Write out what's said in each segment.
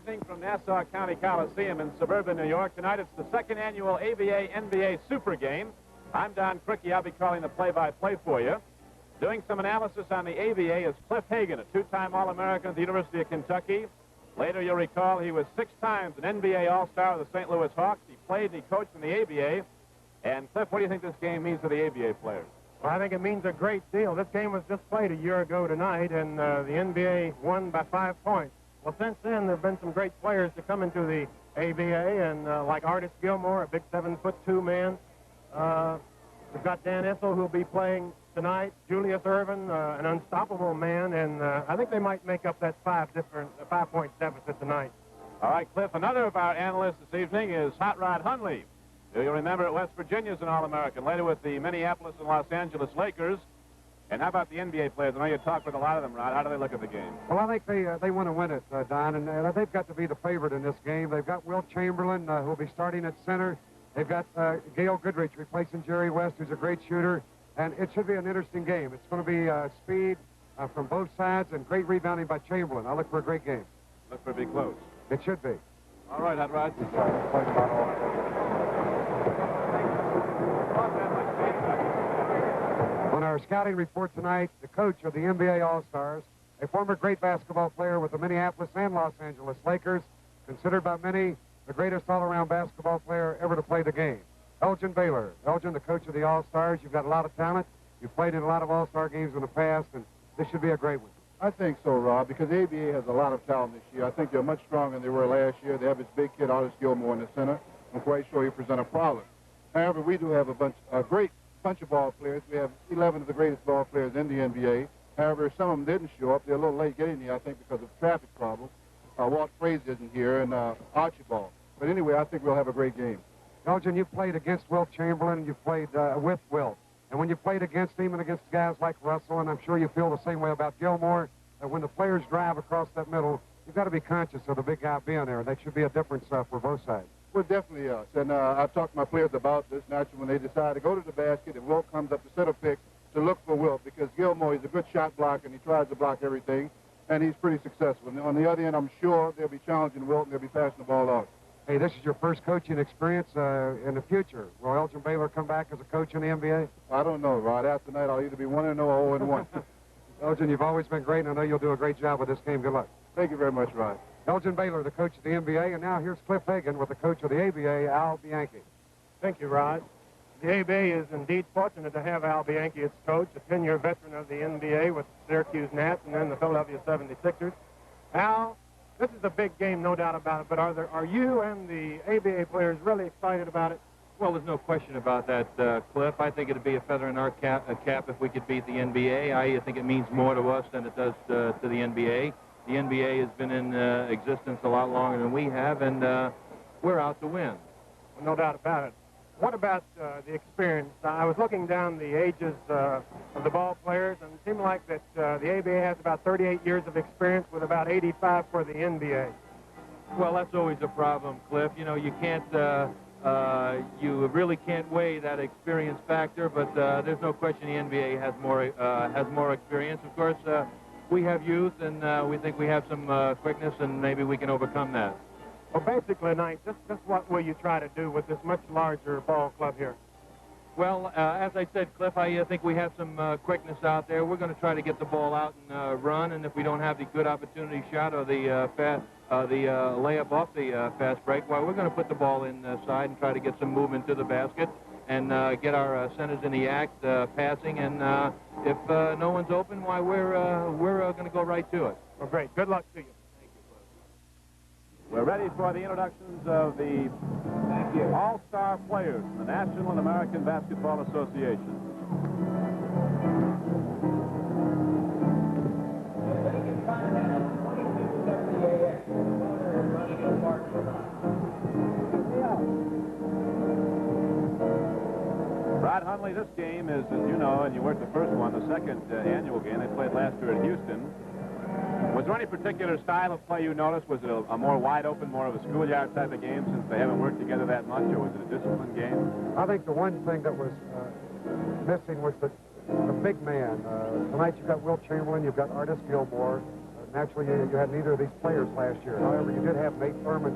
evening from Nassau County Coliseum in suburban New York. Tonight it's the second annual ABA-NBA Super Game. I'm Don Criqui. I'll be calling the play-by-play for you. Doing some analysis on the ABA is Cliff Hagan, a two-time All-American at the University of Kentucky. Later, you'll recall he was 6 times an NBA All-Star with the St. Louis Hawks. He played and he coached in the ABA. And, Cliff, what do you think this game means to the ABA players? Well, I think it means a great deal. This game was just played a year ago tonight, and the NBA won by 5 points. Well, since then, there have been some great players to come into the ABA, and like Artis Gilmore, a big 7'2" man. We've got Dan Issel, who'll be playing tonight. Julius Ervin, an unstoppable man, and I think they might make up that 5-point deficit tonight. All right, Cliff, another of our analysts this evening is Hot Rod Hundley. You'll remember at West Virginia's an All-American, later with the Minneapolis and Los Angeles Lakers. And how about the NBA players? I know you talked with a lot of them, Rod. How do they look at the game? Well, I think they want to win it, Don, and they've got to be the favorite in this game. They've got Wilt Chamberlain, who'll be starting at center. They've got Gail Goodrich replacing Jerry West, who's a great shooter. And it should be an interesting game. It's going to be speed from both sides and great rebounding by Chamberlain. I look for a great game. Look for it to be close. It should be. All right, Hot Rod. On our scouting report tonight, the coach of the NBA All-Stars, a former great basketball player with the Minneapolis and Los Angeles Lakers, considered by many the greatest all-around basketball player ever to play the game. Elgin Baylor. Elgin, the coach of the All-Stars. You've got a lot of talent. You've played in a lot of All-Star games in the past, and this should be a great one. I think so, Rob, because the ABA has a lot of talent this year. I think they're much stronger than they were last year. They have this big kid, Artis Gilmore, in the center. I'm quite sure he'll present a problem. However, we do have a great bunch of ball players. We have 11 of the greatest ball players in the NBA. However, some of them didn't show up. They're a little late getting here, I think, because of traffic problems. Walt Frazier isn't here, and Archibald. But anyway, I think we'll have a great game. Elgin, you've played against Wilt Chamberlain. You've played with Wilt. And when you played against him and against guys like Russell, and I'm sure you feel the same way about Gilmore, that when the players drive across that middle, you've got to be conscious of the big guy being there. That should be a difference for both sides. Well, definitely us. And I've talked to my players about this naturally when they decide to go to the basket and Wilt comes up to center pick to look for Wilt, because Gilmore is a good shot blocker and he tries to block everything, and he's pretty successful. And on the other end, I'm sure they'll be challenging Wilt and they'll be passing the ball out. Hey, this is your first coaching experience in the future. Will Elgin Baylor come back as a coach in the NBA? I don't know, Rod. After tonight, I'll either be 1-0 or 0-1. Elgin, you've always been great, and I know you'll do a great job with this game. Good luck. Thank you very much, Rod. Elgin Baylor, the coach of the NBA, and now here's Cliff Hagan with the coach of the ABA, Al Bianchi. Thank you, Rod. The ABA is indeed fortunate to have Al Bianchi as coach, a 10-year veteran of the NBA with Syracuse Nats and then the Philadelphia 76ers. Al, this is a big game, no doubt about it, but are you and the ABA players really excited about it? Well, there's no question about that, Cliff. I think it'd be a feather in our cap if we could beat the NBA. I think it means more to us than it does to the NBA. The NBA has been in existence a lot longer than we have, and we're out to win. Well, no doubt about it. What about the experience? I was looking down the ages of the ball players, and it seemed like that the ABA has about 38 years of experience with about 85 for the NBA. Well, that's always a problem, Cliff. You know, you can't, you really can't weigh that experience factor, but there's no question the NBA has more experience. Of course, we have youth, and we think we have some quickness, and maybe we can overcome that. Well, basically, tonight, just what will you try to do with this much larger ball club here? Well, as I said, Cliff, I think we have some quickness out there. We're going to try to get the ball out and run, and if we don't have the good opportunity shot or the layup off the fast break, well, we're going to put the ball inside and try to get some movement to the basket and get our centers in the act passing. And if no one's open, why, we're going to go right to it. Well, great. Good luck to you. We're ready for the introductions of the All-Star players from the National and American Basketball Association. Rod Hundley, this game is, as you know, and you weren't the first one, the second annual game. They played last year at Houston. Was there any particular style of play you noticed? Was it a more wide open, more of a schoolyard type of game since they haven't worked together that much, or was it a disciplined game? I think the one thing that was missing was the big man. Tonight you've got Wilt Chamberlain, you've got Artis Gilmore. Naturally, you had neither of these players last year. However, you did have Nate Thurman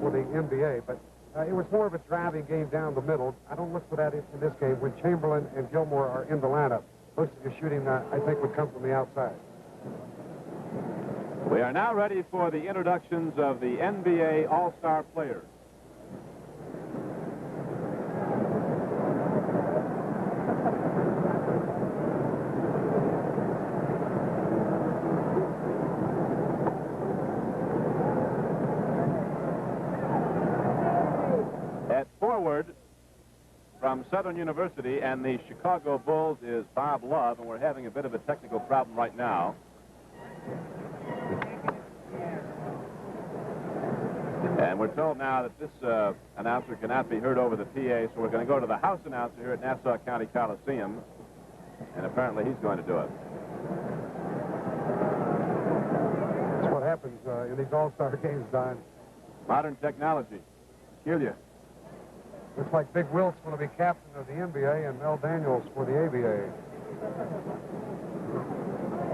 for the NBA, but it was more of a driving game down the middle. I don't look for that in this game. When Chamberlain and Gilmore are in the lineup, most of your shooting, I think, would come from the outside. We are now ready for the introductions of the NBA All-Star players. At forward, from Southern University and the Chicago Bulls is Bob Love, and we're having a bit of a technical problem right now. And we're told now that this announcer cannot be heard over the PA, so we're going to go to the house announcer here at Nassau County Coliseum, and apparently he's going to do it. That's what happens in these all-star games, Don. Modern technology. Kill you. Looks like Big Wilt's going to be captain of the NBA and Mel Daniels for the ABA.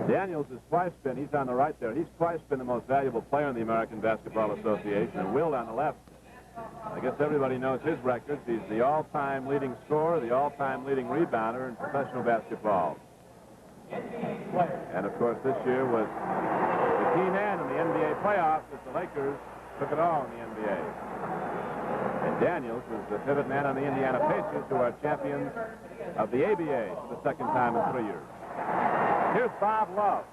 Daniels has twice been, he's on the right there, he's twice been the most valuable player in the American Basketball Association, and Wilt on the left. I guess everybody knows his records. He's the all-time leading scorer, the all-time leading rebounder in professional basketball. And, of course, this year was the key man in the NBA playoffs as the Lakers took it all in the NBA. And Daniels was the pivot man on the Indiana Pacers, who are champions of the ABA for the second time in 3 years. Here's Bob Love.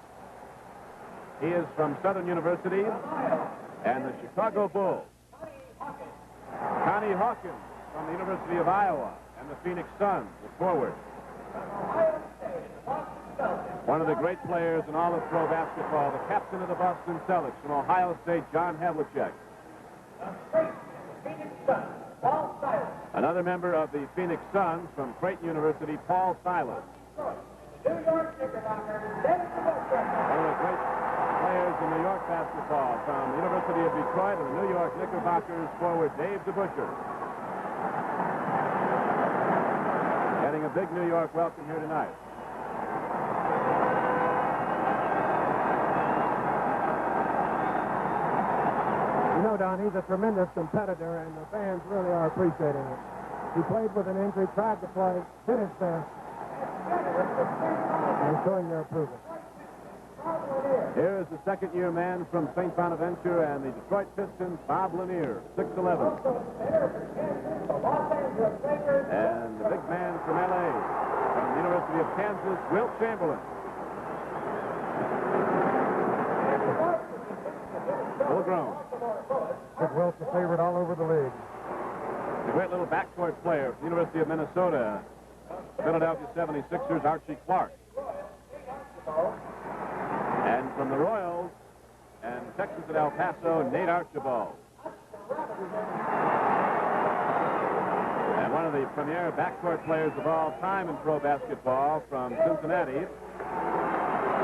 He is from Southern University and the Chicago Bulls. Connie Hawkins from the University of Iowa and the Phoenix Suns, the forward. One of the great players in all of pro basketball, the captain of the Boston Celtics from Ohio State, John Havlicek. Another member of the Phoenix Suns from Creighton University, Paul Silas. One of the great players in New York basketball from the University of Detroit and the New York Knickerbockers, forward Dave DeBusschere. Getting a big New York welcome here tonight. You know, Don, he's a tremendous competitor, and the fans really are appreciating it. He played with an injury, tried to play, finished there, and showing their approval. Here is the second-year man from St. Bonaventure and the Detroit Pistons, Bob Lanier, 6'11". And the big man from L.A., from the University of Kansas, Wilt Chamberlain. Full grown. Big Wilt's a favorite all over the league. A great little backcourt player from the University of Minnesota, Philadelphia 76ers, Archie Clark. And from the Royals and Texas at El Paso, Nate Archibald. And one of the premier backcourt players of all time in pro basketball from Cincinnati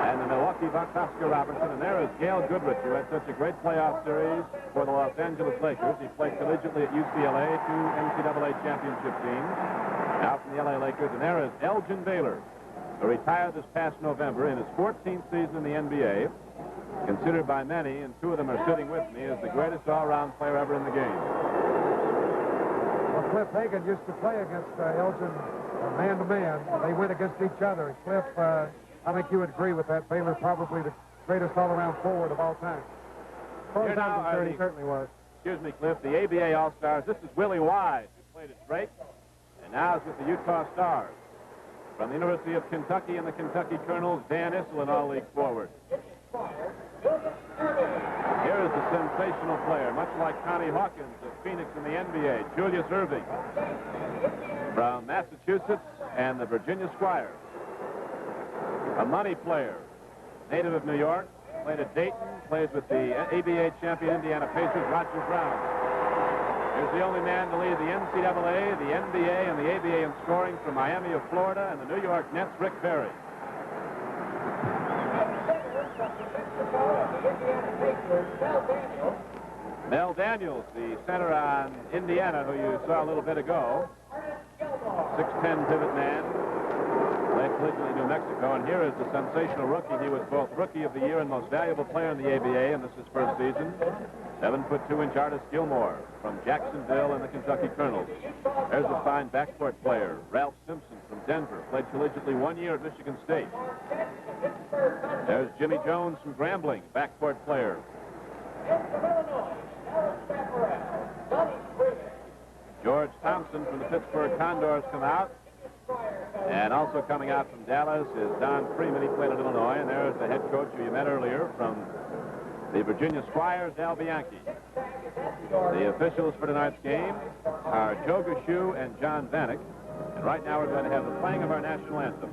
and the Milwaukee Bucks, Oscar Robertson. And there is Gail Goodrich, who had such a great playoff series for the Los Angeles Lakers. He played collegiately at UCLA, 2 NCAA championship teams, out from the LA Lakers. And there is Elgin Baylor, who retired this past November in his 14th season in the NBA, considered by many, and two of them are sitting with me, as the greatest all-round player ever in the game. Well, Cliff Hagan used to play against Elgin man-to-man. They went against each other. Cliff, I think you would agree with that. Baylor probably the greatest all-around forward of all time. Here now are he certainly was. Excuse me, Cliff, the ABA All-Stars. This is Willie Wise, who played at Drake, and now is with the Utah Stars. From the University of Kentucky and the Kentucky Colonels, Dan Issel, an all-league forward. Here is the sensational player, much like Connie Hawkins of Phoenix in the NBA, Julius Erving. From Massachusetts and the Virginia Squires. A money player, native of New York, played at Dayton, plays with the ABA champion Indiana Pacers, Roger Brown. Here's the only man to lead the NCAA, the NBA, and the ABA in scoring from Miami of Florida and the New York Nets, Rick Barry. Mel Daniels, the center on Indiana, who you saw a little bit ago. 6'10" pivot man. Played collegiately New Mexico. And here is the sensational rookie. He was both Rookie of the Year and Most Valuable Player in the ABA in this his first season. 7'2" Artis Gilmore from Jacksonville and the Kentucky Colonels. There's a fine backcourt player, Ralph Simpson from Denver. Played collegiately 1 year at Michigan State. There's Jimmy Jones from Grambling, backcourt player. George Thompson from the Pittsburgh Condors come out. And also coming out from Dallas is Don Freeman. He played at Illinois. And there's the head coach who you met earlier from the Virginia Squires, Al Bianchi. The officials for tonight's game are Joe Gushu and John Vanek. And right now we're going to have the playing of our national anthem.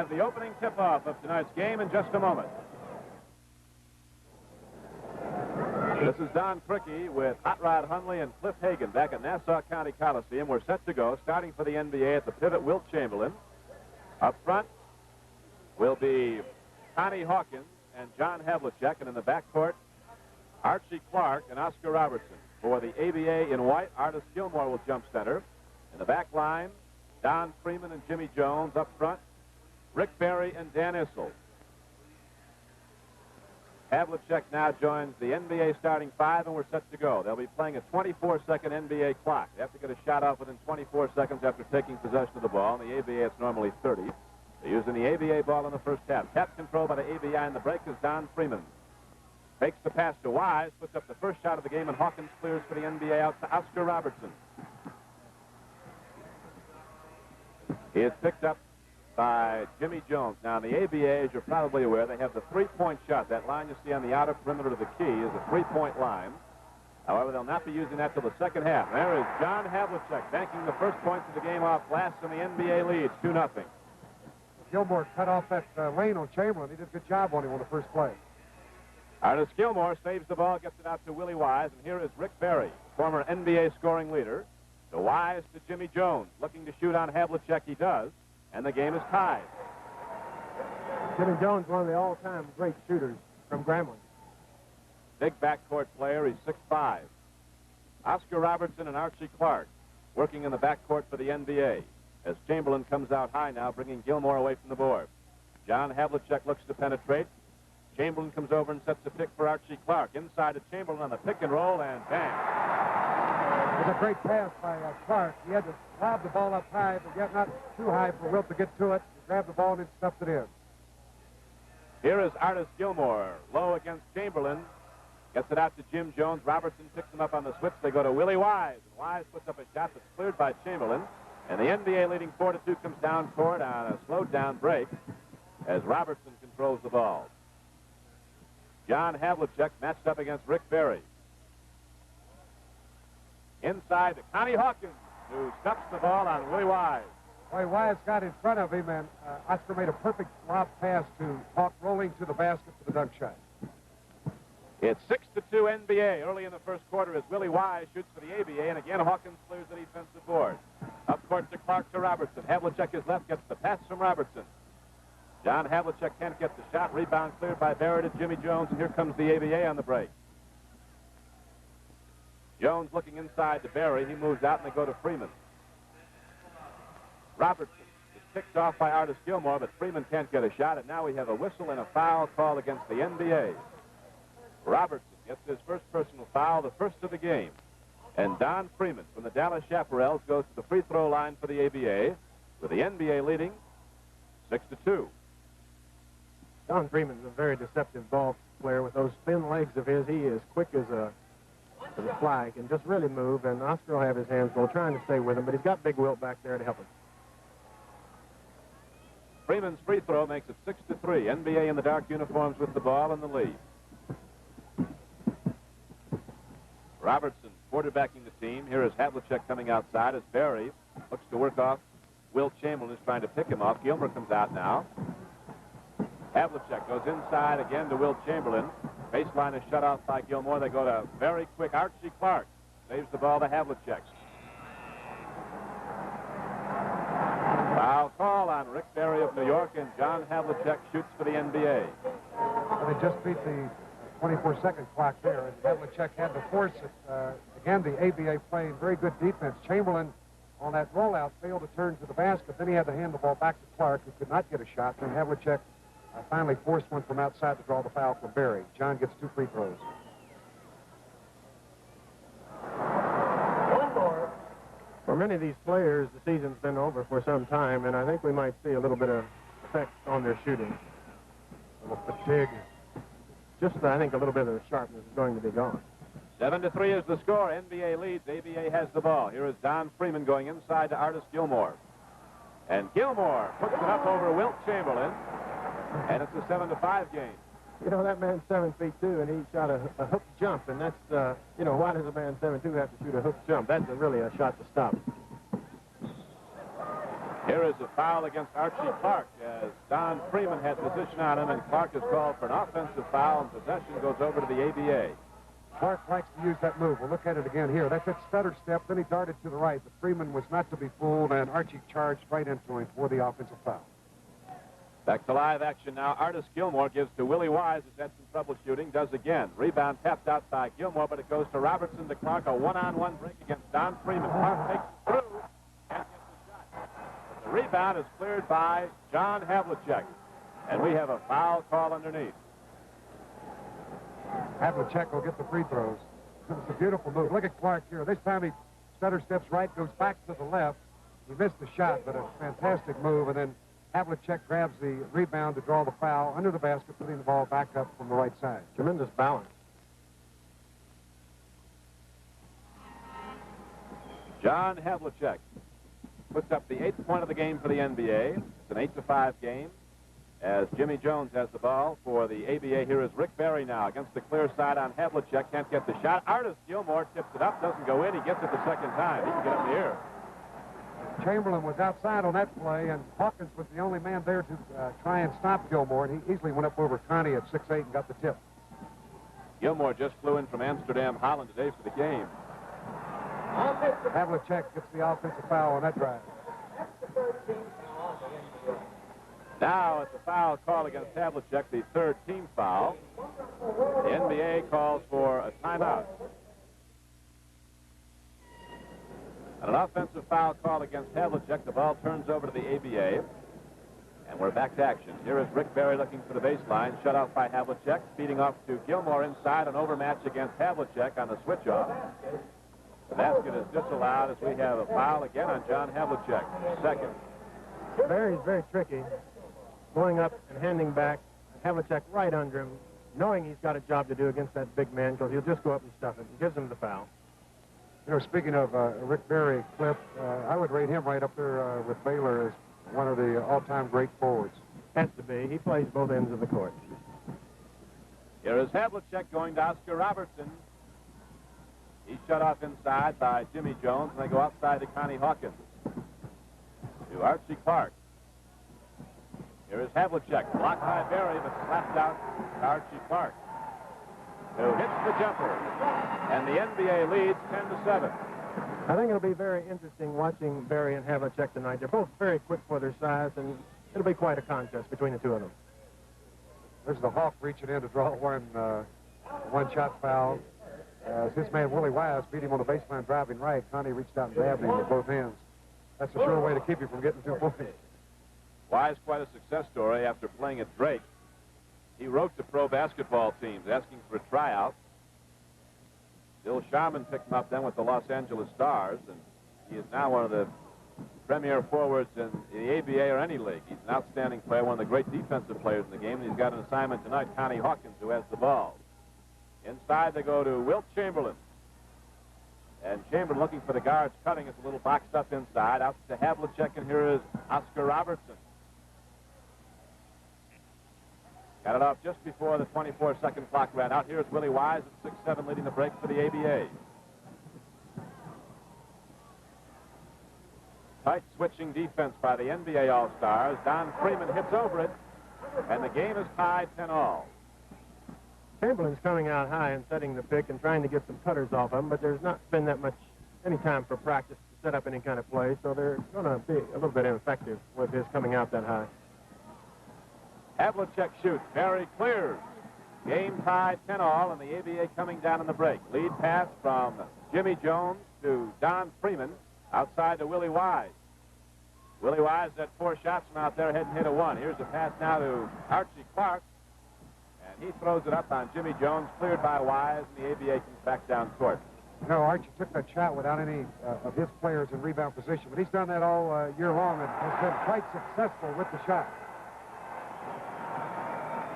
The opening tip-off of tonight's game in just a moment. This is Don Criqui with Hot Rod Hundley and Cliff Hagan back at Nassau County Coliseum. We're set to go, starting for the NBA at the pivot, Wilt Chamberlain. Up front will be Connie Hawkins and John Havlicek, and in the backcourt, Archie Clark and Oscar Robertson. For the ABA in white, Artis Gilmore will jump center. In the back line, Don Freeman and Jimmy Jones. Up front, Rick Barry and Dan Issel. Havlicek now joins the NBA starting five, and we're set to go. They'll be playing a 24-second NBA clock. They have to get a shot off within 24 seconds after taking possession of the ball. In the ABA, it's normally 30. They're using the ABA ball in the first half. Tap control by the ABI in the break is Don Freeman. Takes the pass to Wise, puts up the first shot of the game, and Hawkins clears for the NBA out to Oscar Robertson. He is picked up by Jimmy Jones. Now, in the ABA, as you're probably aware, they have the three-point shot. That line you see on the outer perimeter of the key is a three-point line. However, they'll not be using that till the second half. There is John Havlicek banking the first points of the game off glass, and the NBA leads 2-0. Gilmore cut off that lane on Chamberlain. He did a good job on him on the first play. Artis Gilmore saves the ball, gets it out to Willie Wise, and here is Rick Barry, former NBA scoring leader. To Wise to Jimmy Jones. Looking to shoot on Havlicek, he does. And the game is tied. Jimmy Jones, one of the all-time great shooters from Grambling. Big backcourt player. He's 6'5". Oscar Robertson and Archie Clark working in the backcourt for the NBA. As Chamberlain comes out high now, bringing Gilmore away from the board. John Havlicek looks to penetrate. Chamberlain comes over and sets a pick for Archie Clark. Inside to Chamberlain on the pick and roll, and bang. It was a great pass by Clark. He had to lob the ball up high, but yet not too high for Wilt to get to it. He grabbed the ball and then stuffed it in. Here is Artis Gilmore, low against Chamberlain. Gets it out to Jim Jones. Robertson picks him up on the switch. They go to Willie Wise. And Wise puts up a shot that's cleared by Chamberlain. And the NBA leading 4-2 comes down court on a slowed down break as Robertson controls the ball. John Havlicek matched up against Rick Barry. Inside to Connie Hawkins, who stuffs the ball on Willie Wise. Boy, Wise got in front of him, and Oscar made a perfect lob pass to Hawk rolling to the basket for the dunk shot. It's 6-2 NBA. Early in the first quarter as Willie Wise shoots for the ABA, and again Hawkins clears the defensive board. Up court to Clark to Robertson. Havlicek is left, gets the pass from Robertson. John Havlicek can't get the shot. Rebound cleared by Barrett to Jimmy Jones, and here comes the ABA on the break. Jones looking inside to Barry. He moves out, and they go to Freeman. Robertson is picked off by Artis Gilmore, but Freeman can't get a shot, and now we have a whistle and a foul called against the NBA. Robertson gets his first personal foul, the first of the game. And Don Freeman from the Dallas Chaparrals goes to the free throw line for the ABA, with the NBA leading 6-2. Don Freeman's a very deceptive ball player with those thin legs of his. He is quick as a fly. He can just really move, and Oscar will have his hands full trying to stay with him, but he's got Big Wilt back there to help him. Freeman's free throw makes it 6-3. NBA in the dark uniforms with the ball in the lead. Robertson quarterbacking the team. Here is Havlicek coming outside as Barry looks to work off Wilt Chamberlain, who's trying to pick him off. Gilmer comes out now. Havlicek goes inside again to Wilt Chamberlain. Baseline is shut off by Gilmore. They go to very quick. Archie Clark saves the ball to Havlicek. Foul call on Rick Barry of New York, and John Havlicek shoots for the NBA. Well, they just beat the 24-second clock there, and Havlicek had to force it. Again, the ABA playing very good defense. Chamberlain on that rollout failed to turn to the basket. Then he had to hand the ball back to Clark, who could not get a shot. Then Havlicek finally forced one from outside to draw the foul for Barry. John gets 2 free throws. For many of these players, the season's been over for some time, and I think we might see a little bit of effect on their shooting. A little fatigue. Just, I think, a little bit of the sharpness is going to be gone. 7-3 is the score. NBA leads. ABA has the ball. Here is Don Freeman going inside to Artis Gilmore. And Gilmore puts it up over Wilt Chamberlain. And it's a 7-5 game. You know, that man's 7 feet 2, and he shot a hook jump, and that's, you know, why does a man 7'2" have to shoot a hook jump? That's really a shot to stop. Here is a foul against Archie Clark as Don Freeman had position on him, and Clark is called for an offensive foul, and possession goes over to the ABA. Clark likes to use that move. We'll look at it again here. That's that stutter step. Then he darted to the right, but Freeman was not to be fooled, and Archie charged right into him for the offensive foul. Back to live action now. Artis Gilmore gives to Willie Wise, who's had some trouble shooting, does again. Rebound tapped out by Gilmore, but it goes to Robertson to Clark. A one-on-one break against Don Freeman. Clark takes it through and gets the shot. But the rebound is cleared by John Havlicek. And we have a foul call underneath. Havlicek will get the free throws. It's a beautiful move. Look at Clark here. This time he stutter steps right, goes back to the left. He missed the shot, but a fantastic move, and then Havlicek grabs the rebound to draw the foul under the basket, putting the ball back up from the right side. Tremendous balance. John Havlicek puts up the 8th point of the game for the NBA. It's an 8-5 game as Jimmy Jones has the ball for the ABA. Here is Rick Barry now against the clear side on Havlicek. Can't get the shot. Artis Gilmore tips it up, doesn't go in. He gets it the second time. He can get up the air. Chamberlain was outside on that play, and Hawkins was the only man there to try and stop Gilmore, and he easily went up over Connie at 6'8" and got the tip. Gilmore just flew in from Amsterdam, Holland today for the game. Havlicek gets the offensive foul on that drive. Now it's a foul call against Havlicek, the 3rd team foul. The NBA calls for a timeout. And an offensive foul call against Havlicek. The ball turns over to the ABA. And we're back to action. Here is Rick Barry looking for the baseline. Shut off by Havlicek. Feeding off to Gilmore inside. An overmatch against Havlicek on the switch-off. The basket is disallowed as we have a foul again on John Havlicek. Second. Barry's very tricky. Going up and handing back. Havlicek right under him, knowing he's got a job to do against that big man, because he'll just go up and stuff it. He gives him the foul. You know, speaking of Rick Barry, Cliff, I would rate him right up there with Baylor as one of the all-time great forwards. Has to be. He plays both ends of the court. Here is Havlicek going to Oscar Robertson. He's shut off inside by Jimmy Jones, and they go outside to Connie Hawkins. To Archie Clark. Here is Havlicek, blocked by Barry, but slapped out to Archie Clark, who hits the jumper. And the NBA leads 10-7. I think it'll be very interesting watching Barry and Havlicek tonight. They're both very quick for their size, and it'll be quite a contest between the two of them. There's the Hawk reaching in to draw one-shot foul. As his man Willie Wise beat him on the baseline driving right, Connie reached out and grabbed him with both hands. That's a sure way to keep you from getting 2 points. Wise, quite a success story after playing at Drake. He wrote to pro basketball teams asking for a tryout. Bill Sharman picked him up then with the Los Angeles Stars, and he is now one of the premier forwards in the ABA or any league. He's an outstanding player, one of the great defensive players in the game, and he's got an assignment tonight, Connie Hawkins, who has the ball. Inside they go to Wilt Chamberlain. And Chamberlain looking for the guards, cutting. It's a little boxed up inside. Out to Havlicek, and here is Oscar Robertson. Got it off just before the 24-second clock ran out. Here's Willie Wise at 6-7 leading the break for the ABA. Tight switching defense by the NBA All-Stars. Don Freeman hits over it, and the game is tied 10-all. Chamberlain's coming out high and setting the pick and trying to get some cutters off him, but there's not been that much any time for practice to set up any kind of play, so they're going to be a little bit ineffective with his coming out that high. Havlicek shoots. Barry clears. Game tied 10-all, and the ABA coming down in the break. Lead pass from Jimmy Jones to Don Freeman outside to Willie Wise. Willie Wise had 4 shots from out there, hadn't hit a one. Here's a pass now to Archie Clark. He throws it up on Jimmy Jones, cleared by Wise, and the ABA comes back down court. You know, Archie took that shot without any of his players in rebound position, but he's done that all year long and has been quite successful with the shot.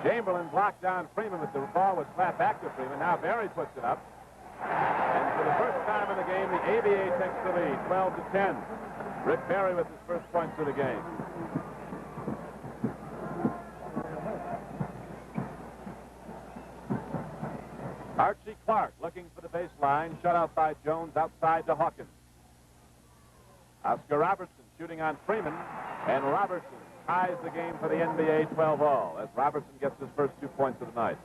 Chamberlain blocked down Freeman, but the ball was slapped back to Freeman. Now Barry puts it up. And for the first time in the game, the ABA takes the lead, 12-10. Rick Barry with his first points of the game. Archie Clark looking for the baseline, shut out by Jones, outside to Hawkins. Oscar Robertson shooting on Freeman, and Robertson ties the game for the NBA 12-all as Robertson gets his first 2 points of the night.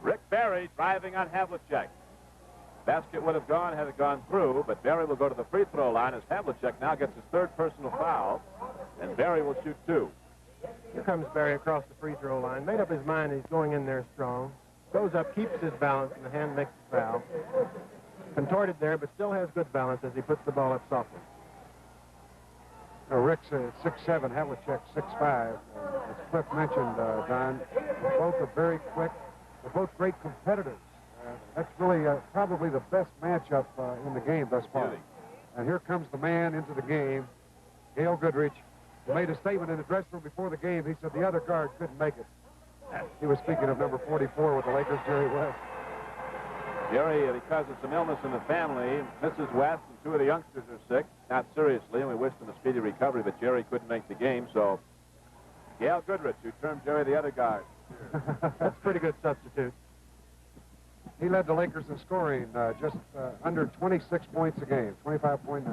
Rick Barry driving on Havlicek. Basket would have gone had it gone through, but Barry will go to the free throw line as Havlicek now gets his 3rd personal foul, and Barry will shoot 2. Here comes Barry across the free throw line. Made up his mind he's going in there strong. Goes up, keeps his balance, and the hand makes the foul. Contorted there, but still has good balance as he puts the ball up softly. Rick's 6'7", Havlicek 6'5". As Cliff mentioned, Don, both are very quick. They're both great competitors. That's really probably the best matchup in the game thus far. And here comes the man into the game, Gail Goodrich, who made a statement in the dressing room before the game. He said the other guard couldn't make it. He was speaking of number 44 with the Lakers, Jerry West. Jerry, because of some illness in the family, Mrs. West and 2 of the youngsters are sick, not seriously, and we wished them a speedy recovery, but Jerry couldn't make the game, so Gail Goodrich, who termed Jerry the other guard. That's a pretty good substitute. He led the Lakers in scoring just under 26 points a game, 25.9.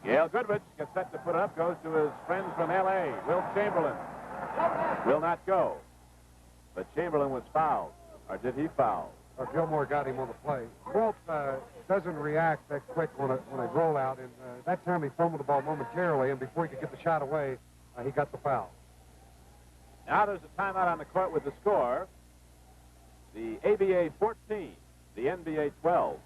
Gail Goodrich gets set to put it up, goes to his friend from L.A., Wilt Chamberlain. Will not go. But Chamberlain was fouled. Or did he foul? Gilmore got him on the play. Wilt doesn't react that quick when a rollout, and that time he fumbled the ball momentarily, and before he could get the shot away, he got the foul. Now there's a timeout on the court with the score. The ABA 14, the NBA 12.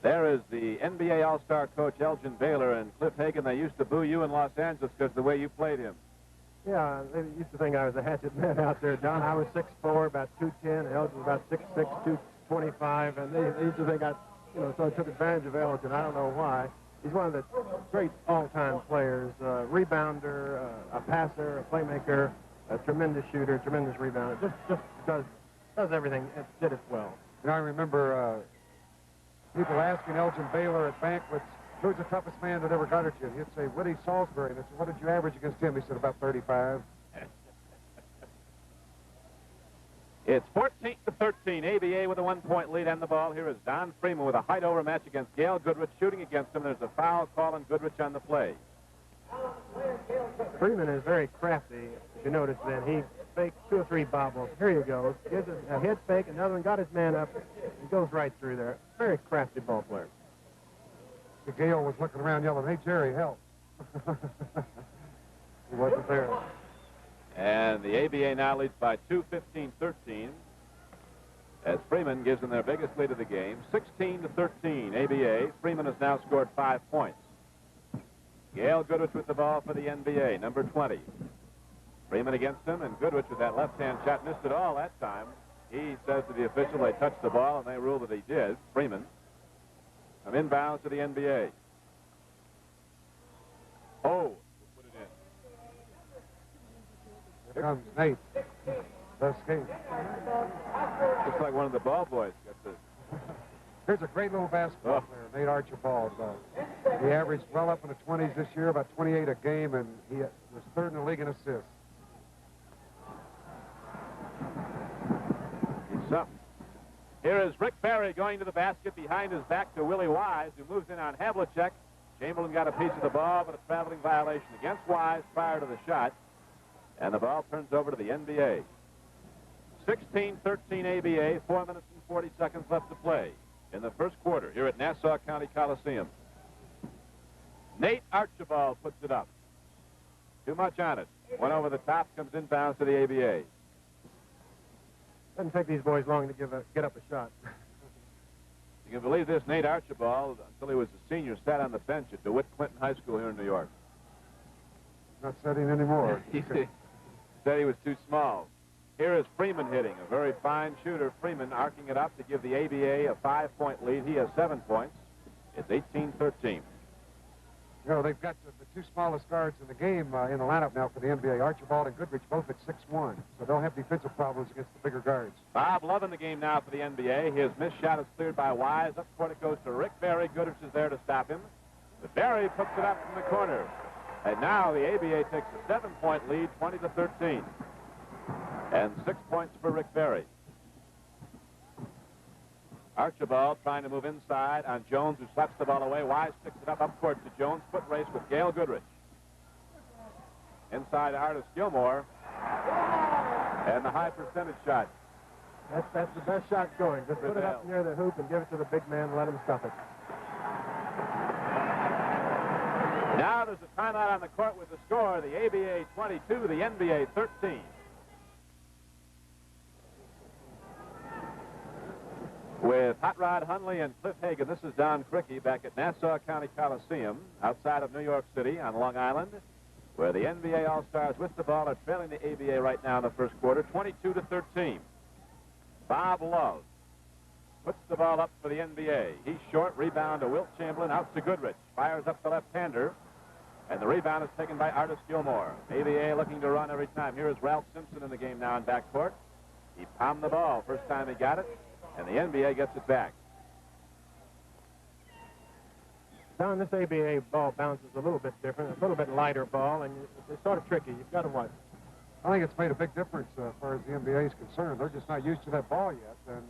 There is the NBA All-Star coach Elgin Baylor and Cliff Hagan. They used to boo you in Los Angeles because of the way you played him. Yeah, they used to think I was a hatchet man out there, Don. I was 6'4", about 210. Elgin was about 6'6", 225, and they used to think so I took advantage of Elgin. I don't know why. He's one of the great all-time players, rebounder, a passer, a playmaker, a tremendous shooter, tremendous rebounder. Just does everything, did it well. I remember people asking Elgin Baylor at banquets, who's the toughest man that ever got at you? He'd say, Woody Salisbury. And I said, what did you average against him? He said, about 35. It's 14-13. ABA with a 1-point lead and the ball. Here is Don Freeman with a height over match against Gail Goodrich, shooting against him. There's a foul call on Goodrich on the play. Freeman is very crafty. If you notice, then he fakes 2 or 3 bobbles. Here you go. Gives a head fake. Another one got his man up. He goes right through there. Very crafty ball player. Gail was looking around yelling, hey, Jerry, help. He wasn't there. And the ABA now leads by 2, 15-13. as Freeman gives them their biggest lead of the game, 16-13. ABA. Freeman has now scored 5 points. Gail Goodrich with the ball for the NBA, number 20. Freeman against him, and Goodrich with that left-hand shot missed it all that time. He says to the official they touched the ball, and they rule that he did. Freeman. From inbounds to the NBA. Oh, put it in. Here comes Nate. Best game. Looks like one of the ball boys got the... Here's a great little basketball player, Nate Archibald. He averaged well up in the 20s this year, about 28 a game, and he was third in the league in assists. He's something. Here is Rick Barry going to the basket behind his back to Willie Wise, who moves in on Havlicek. Chamberlain got a piece of the ball, but a traveling violation against Wise prior to the shot. And the ball turns over to the NBA. 16-13 ABA, 4 minutes and 40 seconds left to play in the first quarter here at Nassau County Coliseum. Nate Archibald puts it up. Too much on it. One over the top, comes inbounds to the ABA. Doesn't take these boys long to get up a shot. You can believe this, Nate Archibald, until he was a senior, sat on the bench at DeWitt Clinton High School here in New York. Not setting anymore. He said he was too small. Here is Freeman hitting, a very fine shooter. Freeman arcing it up to give the ABA a 5-point lead. He has 7 points. It's 18-13. You know, they've got the two smallest guards in the game in the lineup now for the NBA. Archibald and Goodrich both at 6'1", so they'll have defensive problems against the bigger guards. Bob Love in the game now for the NBA. His missed shot is cleared by Wise. Up court it goes to Rick Barry. Goodrich is there to stop him. But Barry puts it up from the corner. And now the ABA takes a 7-point lead, 20-13. And 6 points for Rick Barry. Archibald trying to move inside on Jones, who slaps the ball away. Wise picks it up court to Jones. Foot race with Gail Goodrich. Inside Artis Gilmore. And the high percentage shot. That's the best shot going. Just put it up near the hoop and give it to the big man and let him stuff it. Now there's a timeout on the court with the score. The ABA 22, the NBA 13. With Hot Rod Hundley and Cliff Hagan, this is Don Criqui back at Nassau County Coliseum outside of New York City on Long Island, where the NBA All-Stars with the ball are trailing the ABA right now in the first quarter, 22-13. Bob Love puts the ball up for the NBA. He's short, rebound to Wilt Chamberlain, out to Goodrich. Fires up the left-hander, and the rebound is taken by Artis Gilmore. ABA looking to run every time. Here is Ralph Simpson in the game now in backcourt. He palmed the ball first time he got it. And the NBA gets it back. Don, this ABA ball bounces a little bit different, a little bit lighter ball, and it's sort of tricky. You've got to watch. I think it's made a big difference as far as the NBA is concerned. They're just not used to that ball yet, and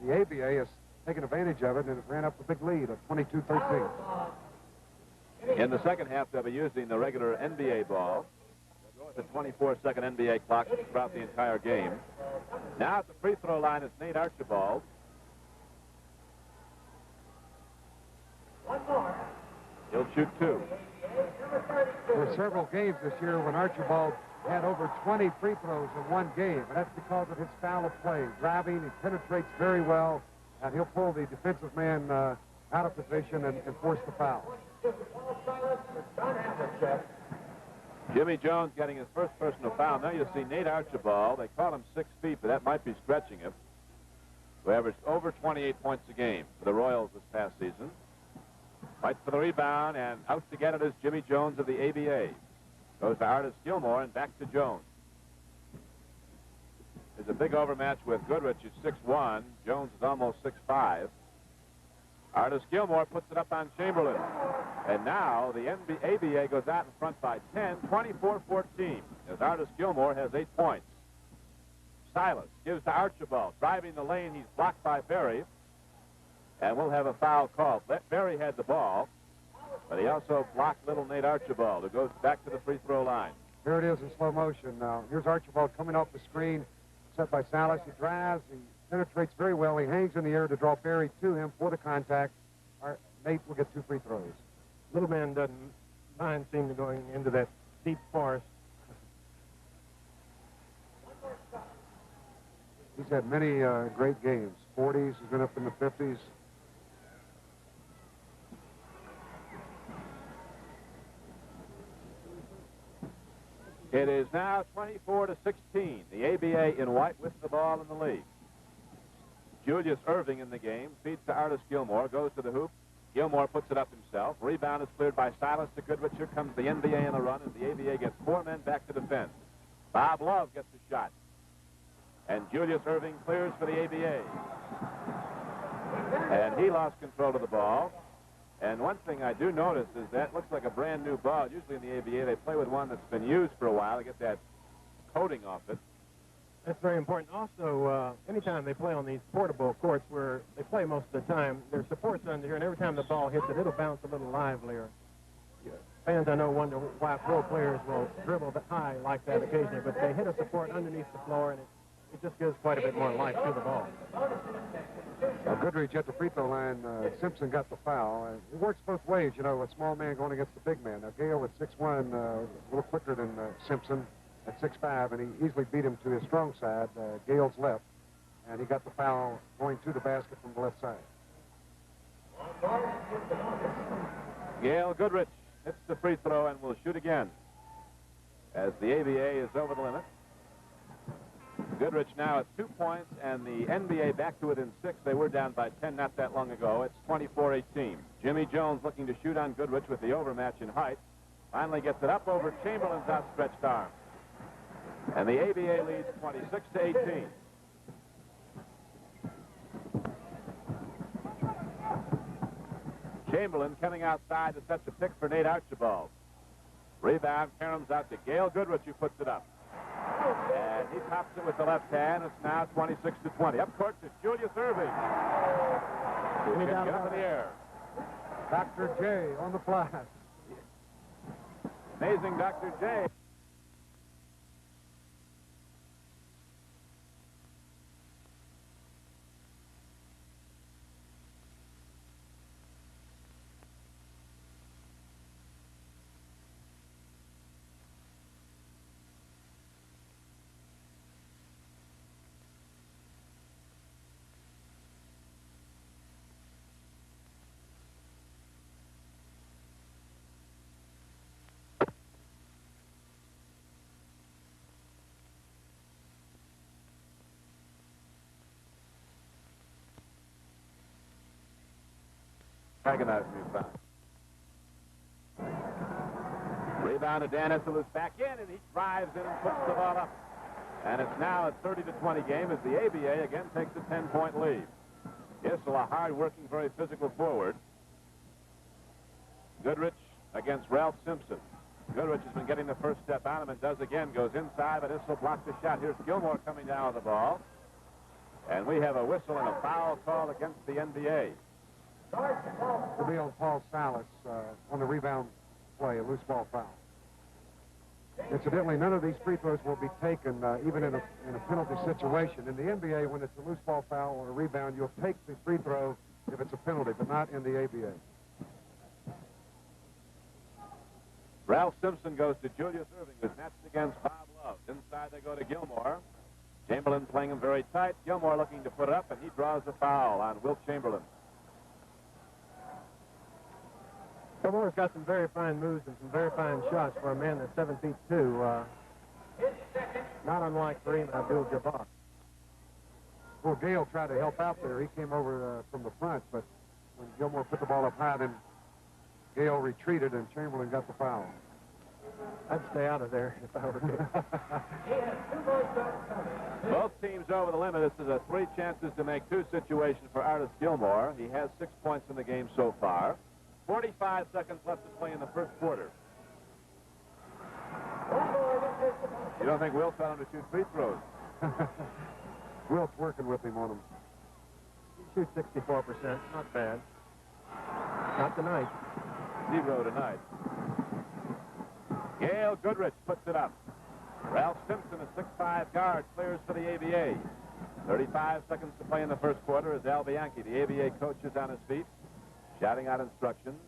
the ABA has taken advantage of it, and it ran up a big lead of 22-13. In the second half, they'll be using the regular NBA ball. The 24-second NBA clock throughout the entire game. Now at the free throw line is Nate Archibald. He'll shoot 2. There were several games this year when Archibald had over 20 free throws in one game, and that's because of his style of play. Driving, he penetrates very well, and he'll pull the defensive man out of position and force the foul. Jimmy Jones getting his first personal foul. Now you see Nate Archibald. They call him 6 feet, but that might be stretching him. Who averaged over 28 points a game for the Royals this past season. Fights for the rebound, and out to get it is Jimmy Jones of the ABA. Goes to Artis Gilmore and back to Jones. There's a big overmatch with Goodrich, who's 6'1". Jones is almost 6'5". Artis Gilmore puts it up on Chamberlain. And now the ABA goes out in front by 10, 24-14, as Artis Gilmore has 8 points. Silas gives to Archibald. Driving the lane, he's blocked by Berry. And we'll have a foul call. Berry had the ball, but he also blocked little Nate Archibald, who goes back to the free throw line. Here it is in slow motion now. Here's Archibald coming off the screen, set by Salas. He drives, he penetrates very well. He hangs in the air to draw Berry to him for the contact. Nate will get 2 free throws. Little man doesn't mind seeming going into that deep forest. He's had many great games. 40s, he's been up in the 50s. It is now 24-16. The ABA in white with the ball in the lead. Julius Irving in the game. Feeds to Artis Gilmore. Goes to the hoop. Gilmore puts it up himself. Rebound is cleared by Silas to Goodrich. Here comes the NBA in the run, and the ABA gets 4 men back to defend. Bob Love gets a shot. And Julius Irving clears for the ABA. And he lost control of the ball. And one thing I do notice is that looks like a brand new ball. Usually in the ABA, they play with one that's been used for a while to get that coating off it. That's very important. Also, anytime they play on these portable courts where they play most of the time, there's supports under here, and every time the ball hits it, it'll bounce a little livelier. Fans, I know, wonder why pro players will dribble high like that occasionally, but they hit a support underneath the floor, and it just gives quite a bit more life to the ball. Goodrich at the free throw line. Simpson got the foul. It works both ways, you know, a small man going against the big man. Now, Gale at 6'1", a little quicker than Simpson at 6'5", and he easily beat him to his strong side, Gale's left, and he got the foul going to the basket from the left side. Gale Goodrich hits the free throw and will shoot again as the ABA is over the limit. Goodrich now at 2 points, and the NBA back to within 6. They were down by 10 not that long ago. It's 24-18. Jimmy Jones looking to shoot on Goodrich with the overmatch in height. Finally gets it up over Chamberlain's outstretched arm. And the ABA leads 26-18. Chamberlain coming outside to set the pick for Nate Archibald. Rebound, Karam's out to Gale Goodrich, who puts it up. And he tops it with the left hand. It's now 26-20. Up court to Julius Irving. Who can get up in the air. Dr. J on the flash. Amazing Dr. J. Agonizing me foul. Rebound to Dan Issel's back in, and he drives in and puts the ball up. And it's now a 30-20 game as the ABA again takes a 10-point lead. Issel, a hard-working, very physical forward. Goodrich against Ralph Simpson. Goodrich has been getting the first step on him and does again. Goes inside, but Issel blocks the shot. Here's Gilmore coming down with the ball. And we have a whistle and a foul call against the NBA. It'll be on Paul Silas on the rebound play, a loose ball foul. Incidentally, none of these free throws will be taken even in a penalty situation. In the NBA, when it's a loose ball foul or a rebound, you'll take the free throw if it's a penalty, but not in the ABA. Ralph Simpson goes to Julius Irving, who's matched against Bob Love. Inside they go to Gilmore. Chamberlain playing him very tight. Gilmore looking to put it up, and he draws a foul on Wilt Chamberlain. Gilmore's got some very fine moves and some very fine shots for a man that's 7'2". Not unlike Kareem Abdul-Jabbar. Well, Gale tried to help out there. He came over from the front, but when Gilmore put the ball up high, then Gale retreated, and Chamberlain got the foul. I'd stay out of there if I were you. Both teams over the limit. This is a 3 chances to make 2 situation for Artis Gilmore. He has 6 points in the game so far. 45 seconds left to play in the first quarter. You don't think Wilt's on him to shoot free throws? Wilt's working with him on them. He shoots 64%. Not bad. Not tonight. 0 tonight. Gale Goodrich puts it up. Ralph Simpson, a 6'5" guard, clears for the ABA. 35 seconds to play in the first quarter as Al Bianchi, the ABA coach, is on his feet, shouting out instructions.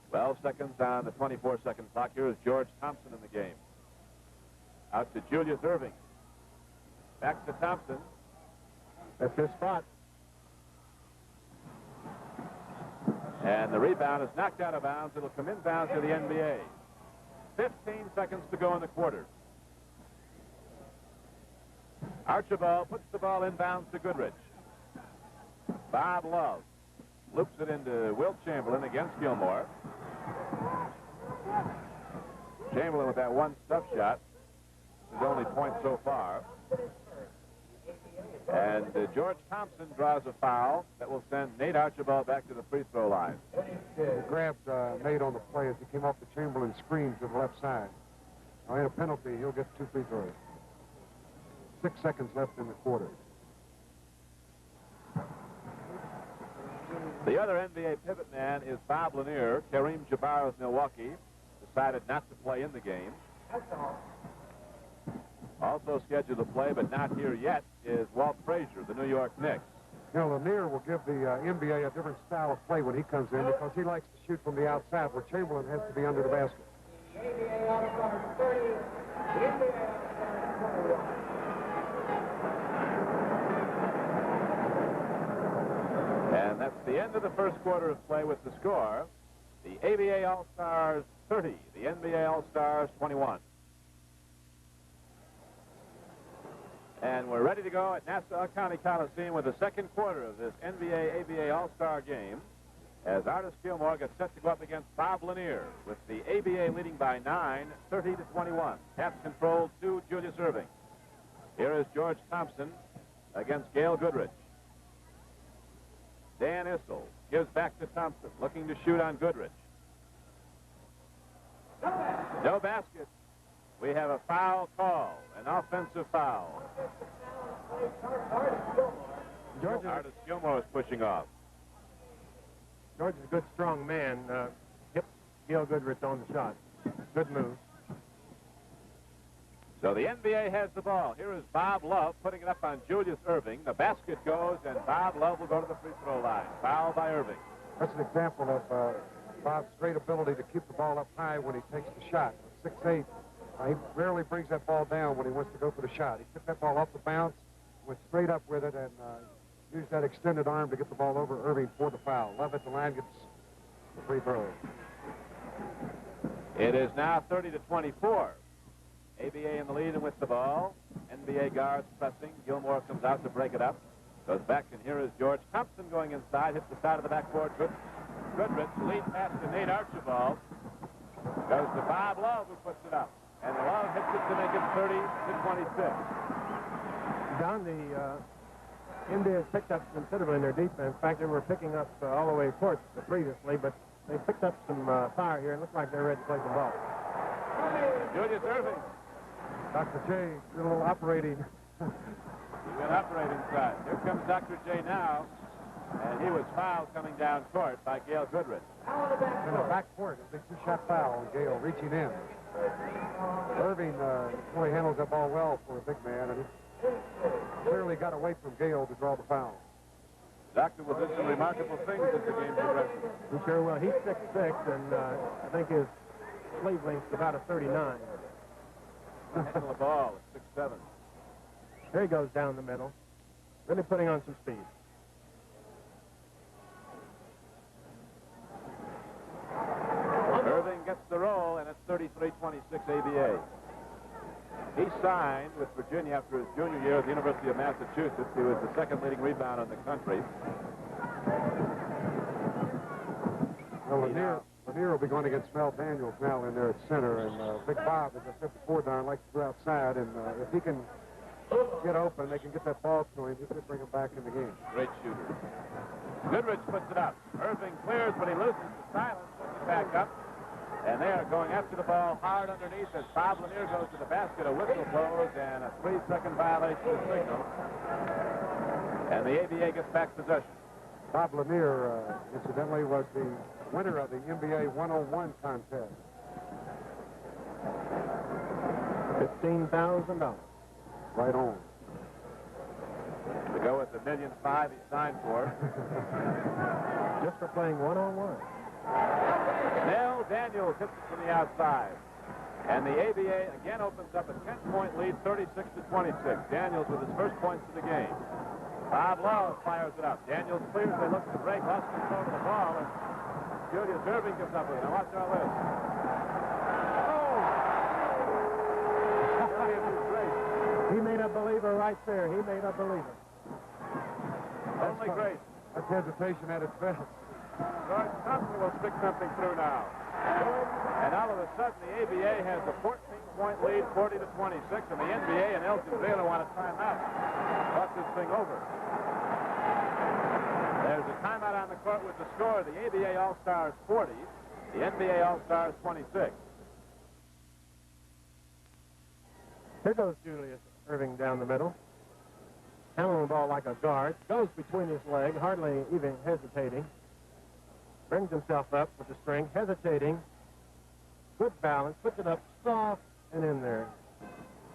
12 seconds on the 24-second clock. Here is George Thompson in the game. Out to Julius Irving. Back to Thompson. That's his spot. And the rebound is knocked out of bounds. It'll come inbounds to the NBA. 15 seconds to go in the quarter. Archibald puts the ball inbounds to Goodrich. Bob Love loops it into Wilt Chamberlain against Gilmore. Chamberlain with that one stuff shot. His only point so far. And George Thompson draws a foul that will send Nate Archibald back to the free throw line. He grabbed Nate on the play as he came off the Chamberlain screen to the left side. Now, in a penalty, he'll get 2 free throws. 6 seconds left in the quarter. The other NBA pivot man is Bob Lanier. Kareem Jabbar of Milwaukee decided not to play in the game. Also scheduled to play, but not here yet, is Walt Frazier, the New York Knicks. You know, Lanier will give the NBA a different style of play when he comes in because he likes to shoot from the outside where Chamberlain has to be under the basket. And that's the end of the first quarter of play with the score. The ABA All-Stars 30, the NBA All-Stars 21. And we're ready to go at Nassau County Coliseum with the second quarter of this NBA ABA All-Star game as Artis Gilmore gets set to go up against Bob Lanier with the ABA leading by 9, 30-21. Caps controlled to Julius Erving. Here is George Thompson against Gail Goodrich. Dan Issel gives back to Thompson, looking to shoot on Goodrich. No basket. We have a foul call, an offensive foul. Artis Gilmore is pushing off. George is a good, strong man. Hips Gail Goodrich on the shot. Good move. So the NBA has the ball. Here is Bob Love putting it up on Julius Erving. The basket goes, and Bob Love will go to the free throw line. Foul by Erving. That's an example of Bob's great ability to keep the ball up high when he takes the shot. 6'8". He rarely brings that ball down when he wants to go for the shot. He took that ball off the bounce, went straight up with it, and used that extended arm to get the ball over Erving for the foul. Love at the line gets the free throw. It is now 30-24. ABA in the lead and with the ball. NBA guards pressing. Gilmore comes out to break it up. Goes back, and here is George Thompson going inside. Hits the side of the backboard. Goodrich lead pass to Nate Archibald. Goes to Bob Love, who puts it up. And Love hits it to make it 30-26. Don, the NBA has picked up considerably in their defense. In fact, they were picking up all the way court previously, but they picked up some fire here and looked like they're ready to play the ball. Julius Erving. Dr. J, did a little operating. He went operating side. Here comes Dr. J now, and he was fouled coming down court by Gail Goodrich. In the backcourt, a big 2-shot foul on Gail reaching in. Erving really handles that ball well for a big man, and he clearly got away from Gail to draw the foul. Doctor will do some remarkable things as the game progresses. He sure will. He's 6'6", and I think his sleeve length's about a 39. Handle the ball at 6'7". There he goes down the middle, really putting on some speed. Erving gets the roll, and it's 33-26 ABA. He signed with Virginia after his junior year at the University of Massachusetts. He was the second leading rebounder in the country. Well, Lanier will be going against Mel Daniels now in there at center, and Big Bob, as I said before, Don, likes to go outside, and if he can get open, they can get that ball to him, he could bring him back in the game. Great shooter. Goodrich puts it up. Erving clears, but he loses the silence, puts it back up. And they are going after the ball hard underneath as Bob Lanier goes to the basket. A whistle blows and a 3-second violation of signal. And the ABA gets back possession. Bob Lanier, incidentally, was the winner of the NBA 101 contest. $15,000. Right on. To go with the $1.5 million he signed for. Just for playing one-on-one. Mel Daniels hits it from the outside. And the ABA again opens up a 10-point lead, 36-26. Daniels with his first points of the game. Bob Lowe fires it up. Daniels clears. They look to break. Lost control of the ball. And Julius Irving comes up with it. Now watch all this. Oh! Julius is great. He made a believer right there. He made a believer. Only great. That's hesitation at its best. George Thompson will stick something through now. And all of a sudden, the ABA has a 14-point lead, 40 to 26, and the NBA and Elgin Baylor want a timeout. Talk this thing over. There's a timeout on the court with the score. The ABA All-Stars 40, the NBA All-Stars 26. Here goes Julius Irving down the middle. Handling the ball like a guard. Goes between his legs, hardly even hesitating. Brings himself up with the string, hesitating. Good balance, puts it up soft and in there.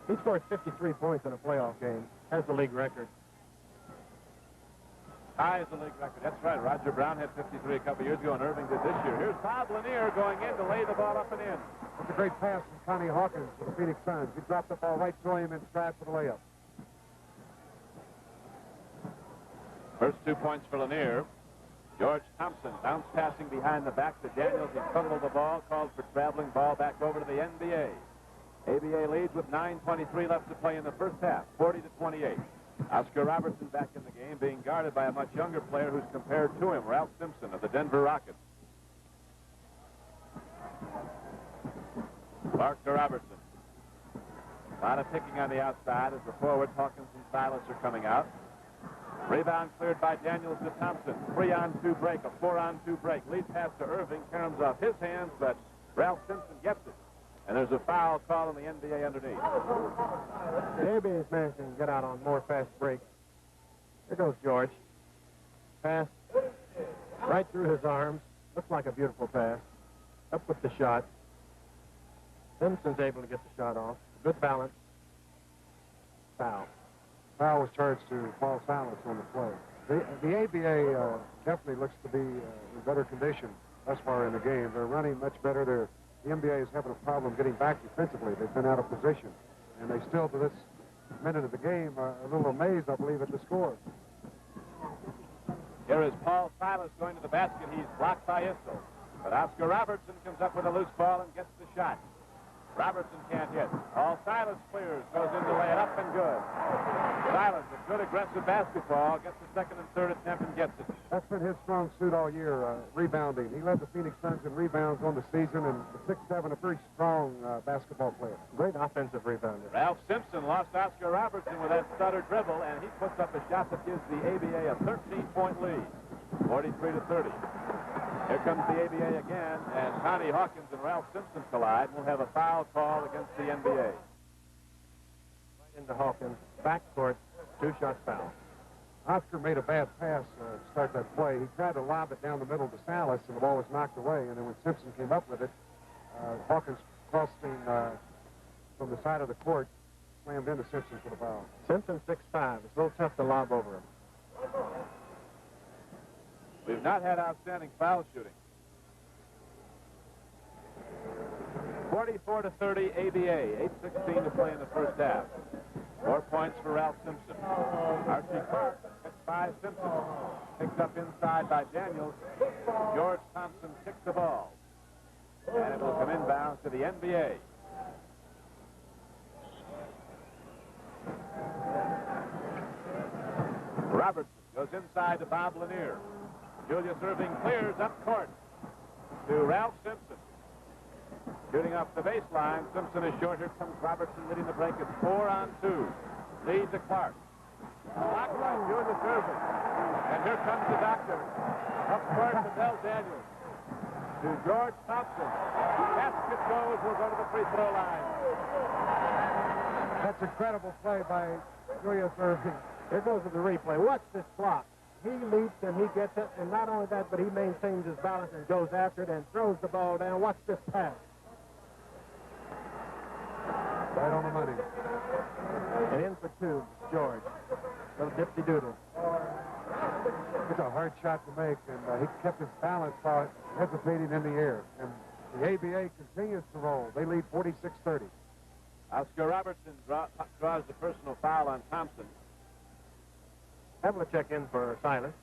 He scored 53 points in a playoff game. Has the league record. High as the league record. That's right. Roger Brown had 53 a couple years ago, and Irving did this year. Here's Bob Lanier going in to lay the ball up and in. It's a great pass from Connie Hawkins to the Phoenix Suns. He dropped the ball right to him in stride for the layup. First 2 points for Lanier. George Thompson bounce passing behind the back to Daniels. He fumbled the ball, called for traveling, ball back over to the NBA. ABA leads with 9:23 left to play in the first half, 40 to 28. Oscar Robertson back in the game, being guarded by a much younger player who's compared to him, Ralph Simpson of the Denver Rockets. Clark to Robertson. A lot of picking on the outside as the forwards, Hawkins and Silas, are coming out. Rebound cleared by Daniels to Thompson. 3-on-2 break, a 4-on-2 break. Lead pass to Irving. Caroms off his hands, but Ralph Simpson gets it. And there's a foul call in the NBA underneath. Maybe his man can get out on more fast breaks. Here goes George. Pass right through his arms. Looks like a beautiful pass. Up with the shot. Simpson's able to get the shot off. Good balance. Foul. Foul was charged to Paul Silas on the play. The ABA definitely looks to be in better condition thus far in the game. They're running much better. The NBA is having a problem getting back defensively. They've been out of position. And they still, to this minute of the game, are a little amazed, I believe, at the score. Here is Paul Silas going to the basket. He's blocked by Issel. But Oscar Robertson comes up with a loose ball and gets the shot. Robertson can't hit. Paul Silas clears, goes in to lay it up and good. Silas, a good aggressive basketball, gets the second and third attempt and gets it. That's been his strong suit all year, rebounding. He led the Phoenix Suns in rebounds on the season, and the 6'7", a very strong basketball player. Great offensive rebounder. Ralph Simpson lost Oscar Robertson with that stutter dribble, and he puts up a shot that gives the ABA a 13-point lead, 43 to 30. Here comes the ABA again, and Connie Hawkins and Ralph Simpson collide. We'll have a foul call against the NBA. Right into Hawkins. Backcourt. 2-shot foul. Oscar made a bad pass to start that play. He tried to lob it down the middle to Salas, and the ball was knocked away. And then when Simpson came up with it, Hawkins crossing from the side of the court, slammed into Simpson for the foul. Simpson 6'5". It's a little tough to lob over him. We've not had outstanding foul shooting. 44 to 30, ABA. 8:16 to play in the first half. 4 points for Ralph Simpson. Archie Clark gets by Simpson. Picked up inside by Daniels. George Thompson kicks the ball. And it will come inbounds to the NBA. Robertson goes inside to Bob Lanier. Julius Irving clears up court to Ralph Simpson. Shooting off the baseline. Simpson is short. Here comes Robertson leading the break. It's 4-on-2. Lead to Clark. Blocked by Julius Irving. And here comes the doctor. Up court to Del Daniels. To George Thompson. Basket goes. We'll go to the free throw line. That's incredible play by Julius Irving. Here goes to the replay. Watch this block. He leaps and he gets it, and not only that, but he maintains his balance and goes after it and throws the ball down. Watch this pass. Right on the money. And in for two, George. Little dipsy-doodle. It's a hard shot to make, and he kept his balance while hesitating in the air. And the ABA continues to roll. They lead 46-30. Oscar Robertson draws the personal foul on Thompson. Havlicek in for Silas.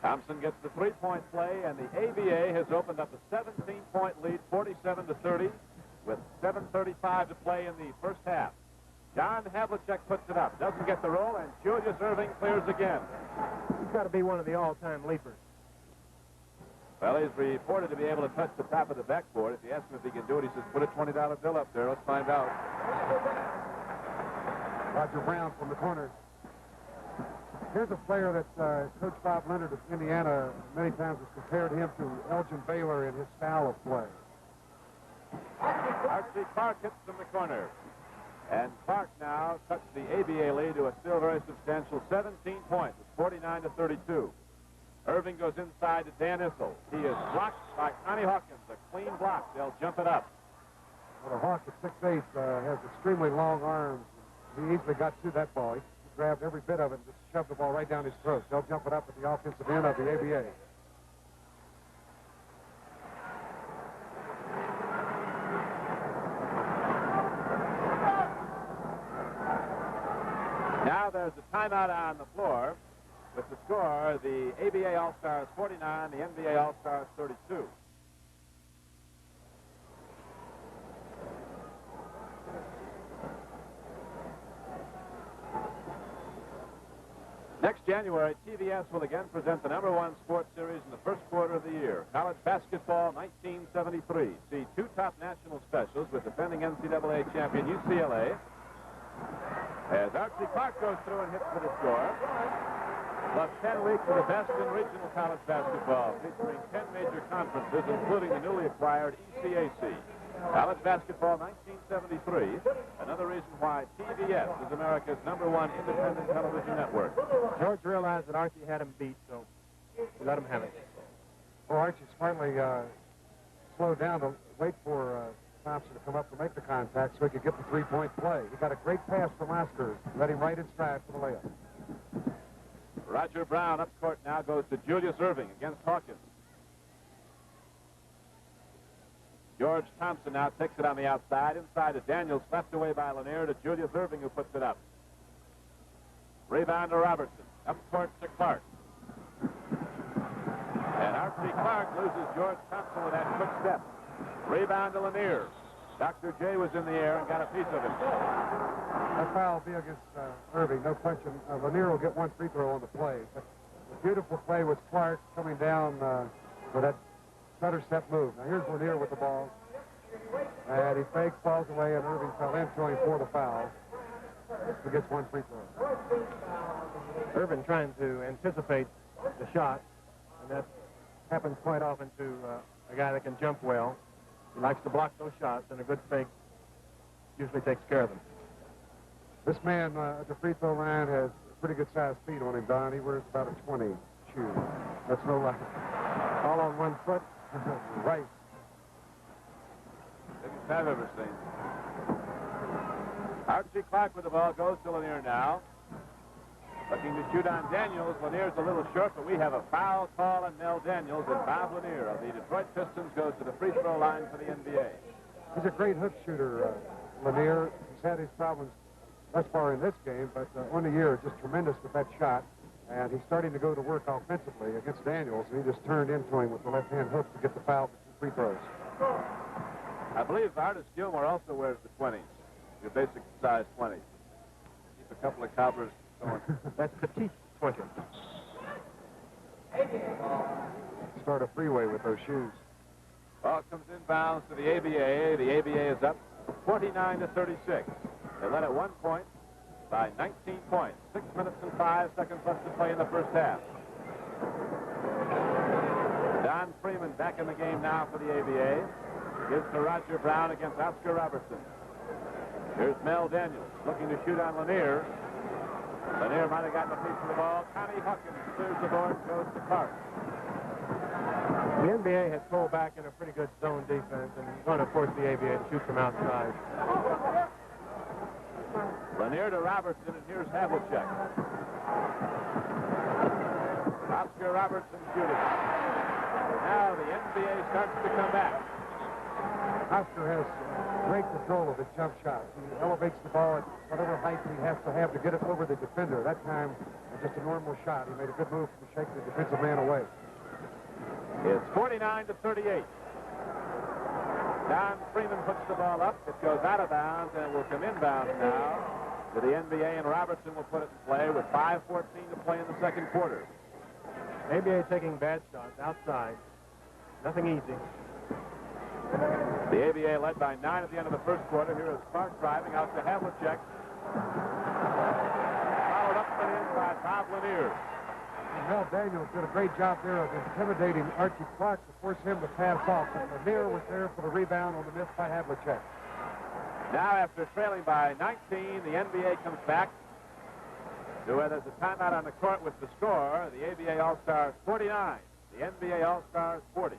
Thompson gets the three-point play, and the ABA has opened up a 17-point lead, 47-30, with 7:35 to play in the first half. John Havlicek puts it up, doesn't get the roll, and Julius Erving clears again. He's got to be one of the all-time leapers. Well, he's reported to be able to touch the top of the backboard. If you ask him if he can do it, he says, put a $20 bill up there. Let's find out. Roger Brown from the corner. Here's a player that Coach Bob Leonard of Indiana many times has compared him to Elgin Baylor in his style of play. Archie Clark hits from the corner. And Clark now cuts the ABA lead to a still very substantial 17 points. It's 49-32. Erving goes inside to Dan Issel. He is blocked by Connie Hawkins. A clean block. They'll jump it up. Well, the Hawk at 6'8" has extremely long arms. He easily got to that ball. He grabbed every bit of it and just shoved the ball right down his throat. They'll jump it up at the offensive end of the ABA. Now there's a timeout on the floor. With the score, the ABA All-Stars 49, the NBA All-Stars 32. Next January, TBS will again present the #1 sports series in the first quarter of the year. College basketball 1973. See two top national specials with defending NCAA champion UCLA. As Archie Clark goes through and hits for the score. Plus 10 weeks of the best in regional college basketball, featuring 10 major conferences, including the newly acquired ECAC. College basketball 1973, another reason why TBS is America's #1 independent television network. George realized that Archie had him beat, so he let him have it. Well, Archie smartly slowed down to wait for Thompson to come up to make the contact so he could get the three-point play. He got a great pass from Oscar, led him right in stride for the layup. Roger Brown up court now goes to Julius Erving against Hawkins. George Thompson now takes it on the outside. Inside to Daniels, swept away by Lanier to Julius Erving, who puts it up. Rebound to Robertson. Up court to Clark. And Archie Clark loses George Thompson with that quick step. Rebound to Lanier. Dr. J was in the air and got a piece of it. That foul will be against Erving, no question. Lanier will get one free throw on the play. But the beautiful play was Clark coming down for that stutter step move. Now here's Lanier with the ball. And he fakes, falls away, and Erving fell into him for the foul. He gets one free throw. Erving trying to anticipate the shot, and that happens quite often to a guy that can jump well. He likes to block those shots, and a good fake usually takes care of them. This man at the free throw line has pretty good sized feet on him, Don. He wears about a 20 shoe. That's no lie. All on one foot. Right. Biggest I've ever seen. Archie Clark with the ball goes to Lanier now. Looking to shoot on Daniels. Lanier's a little short, but we have a foul call on Mel Daniels, and Bob Lanier of the Detroit Pistons goes to the free throw line for the NBA. He's a great hook shooter, Lanier. He's had his problems thus far in this game, but on the year, just tremendous with that shot. And he's starting to go to work offensively against Daniels, and he just turned into him with the left-hand hook to get the foul for two free throws. I believe Artis Gilmore also wears the 20s, your basic size 20s. Keep a couple of cobblers going. That's petite 20. Start a freeway with those shoes. Ball comes inbounds to the ABA. The ABA is up 49-36. They led at 1 point by 19 points. 6 minutes and 5 seconds left to play in the first half. Don Freeman back in the game now for the ABA. Gives to Roger Brown against Oscar Robertson. Here's Mel Daniels looking to shoot on Lanier. Lanier might have gotten a piece of the ball. Connie Hawkins clears the board, goes to Clark. The NBA has pulled back in a pretty good zone defense, and going to force the ABA to shoot from outside. Lanier to Robertson, and here's Havlicek. Oscar Robertson shooting. Now the NBA starts to come back. Oscar has great control of his jump shot. He elevates the ball at whatever height he has to have to get it over the defender. That time, just a normal shot. He made a good move to shake the defensive man away. It's 49-38. Don Freeman puts the ball up. It goes out of bounds, and it will come inbounds now to the NBA, and Robertson will put it in play with 5:14 to play in the second quarter. ABA taking bad shots outside. Nothing easy. The ABA led by 9 at the end of the first quarter. Here is Clark driving out to Havlicek. Followed up and in by Bob Lanier. Mel Daniels did a great job there of intimidating Archie Clark to force him to pass off. And Lanier was there for the rebound on the miss by Havlicek. Now, after trailing by 19, the NBA comes back to where there's a timeout on the court with the score. The ABA All-Stars 49. The NBA All-Stars 40.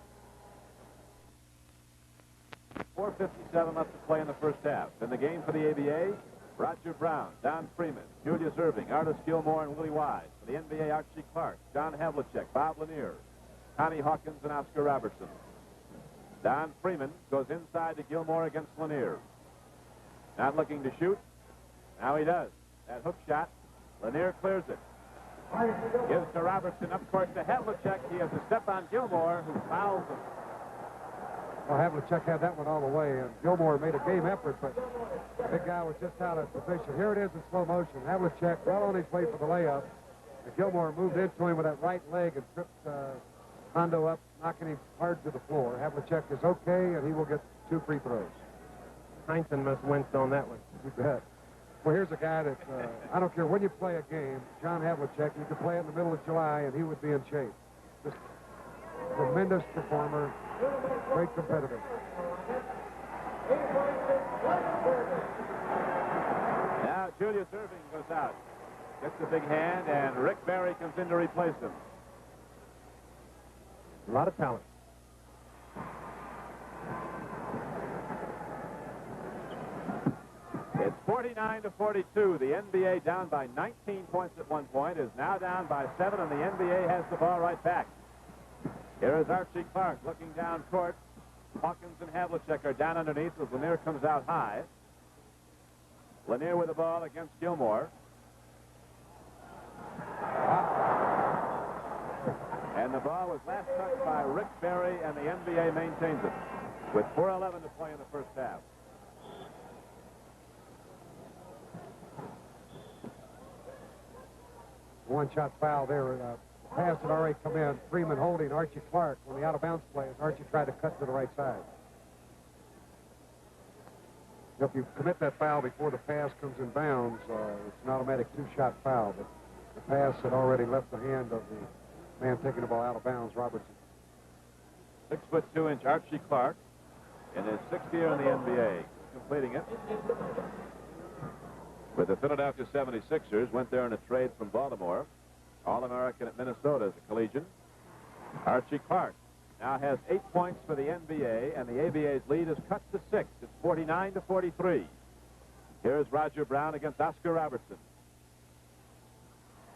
4:57 left to play in the first half. In the game for the ABA, Roger Brown, Don Freeman, Julius Irving, Artis Gilmore, and Willie Wise. For the NBA, Archie Clark, John Havlicek, Bob Lanier, Connie Hawkins, and Oscar Robertson. Don Freeman goes inside to Gilmore against Lanier. Not looking to shoot. Now he does. That hook shot. Lanier clears it. Gives to Robertson, up court to Havlicek. He has a step on Gilmore, who fouls him. Well, Havlicek had that one all the way, and Gilmore made a game effort, but the big guy was just out of position. Here it is in slow motion. Havlicek well on his way for the layup, and Gilmore moved into him with that right leg and tripped Hondo up, knocking him hard to the floor. Havlicek is okay, and he will get 2 free throws. Heinsohn must have winced on that one. You bet. Well, here's a guy that, I don't care when you play a game, John Havlicek, you could play it in the middle of July, and he would be in shape. Just tremendous performer, great competitor. Now Julius Irving goes out. Gets the big hand, and Rick Barry comes in to replace him. A lot of talent. It's 49-42. The NBA down by 19 points at one point is now down by 7, and the NBA has the ball right back. Here is Archie Clark looking down court. Hawkins and Havlicek are down underneath as Lanier comes out high. Lanier with the ball against Gilmore. And the ball was last touched by Rick Barry, and the NBA maintains it with 4:11 to play in the first half. One-shot foul there. Pass had already come in. Freeman holding Archie Clark on the out-of-bounds play as Archie tried to cut to the right side. If you commit that foul before the pass comes in bounds, it's an automatic 2-shot foul. But the pass had already left the hand of the man taking the ball out of bounds, Robertson. 6'2" Archie Clark in his 6th year in the NBA, completing it. With the Philadelphia 76ers, went there in a trade from Baltimore. All-American at Minnesota as a collegian. Archie Clark now has 8 points for the NBA, and the ABA's lead is cut to 6. It's 49-43. Here's Roger Brown against Oscar Robertson.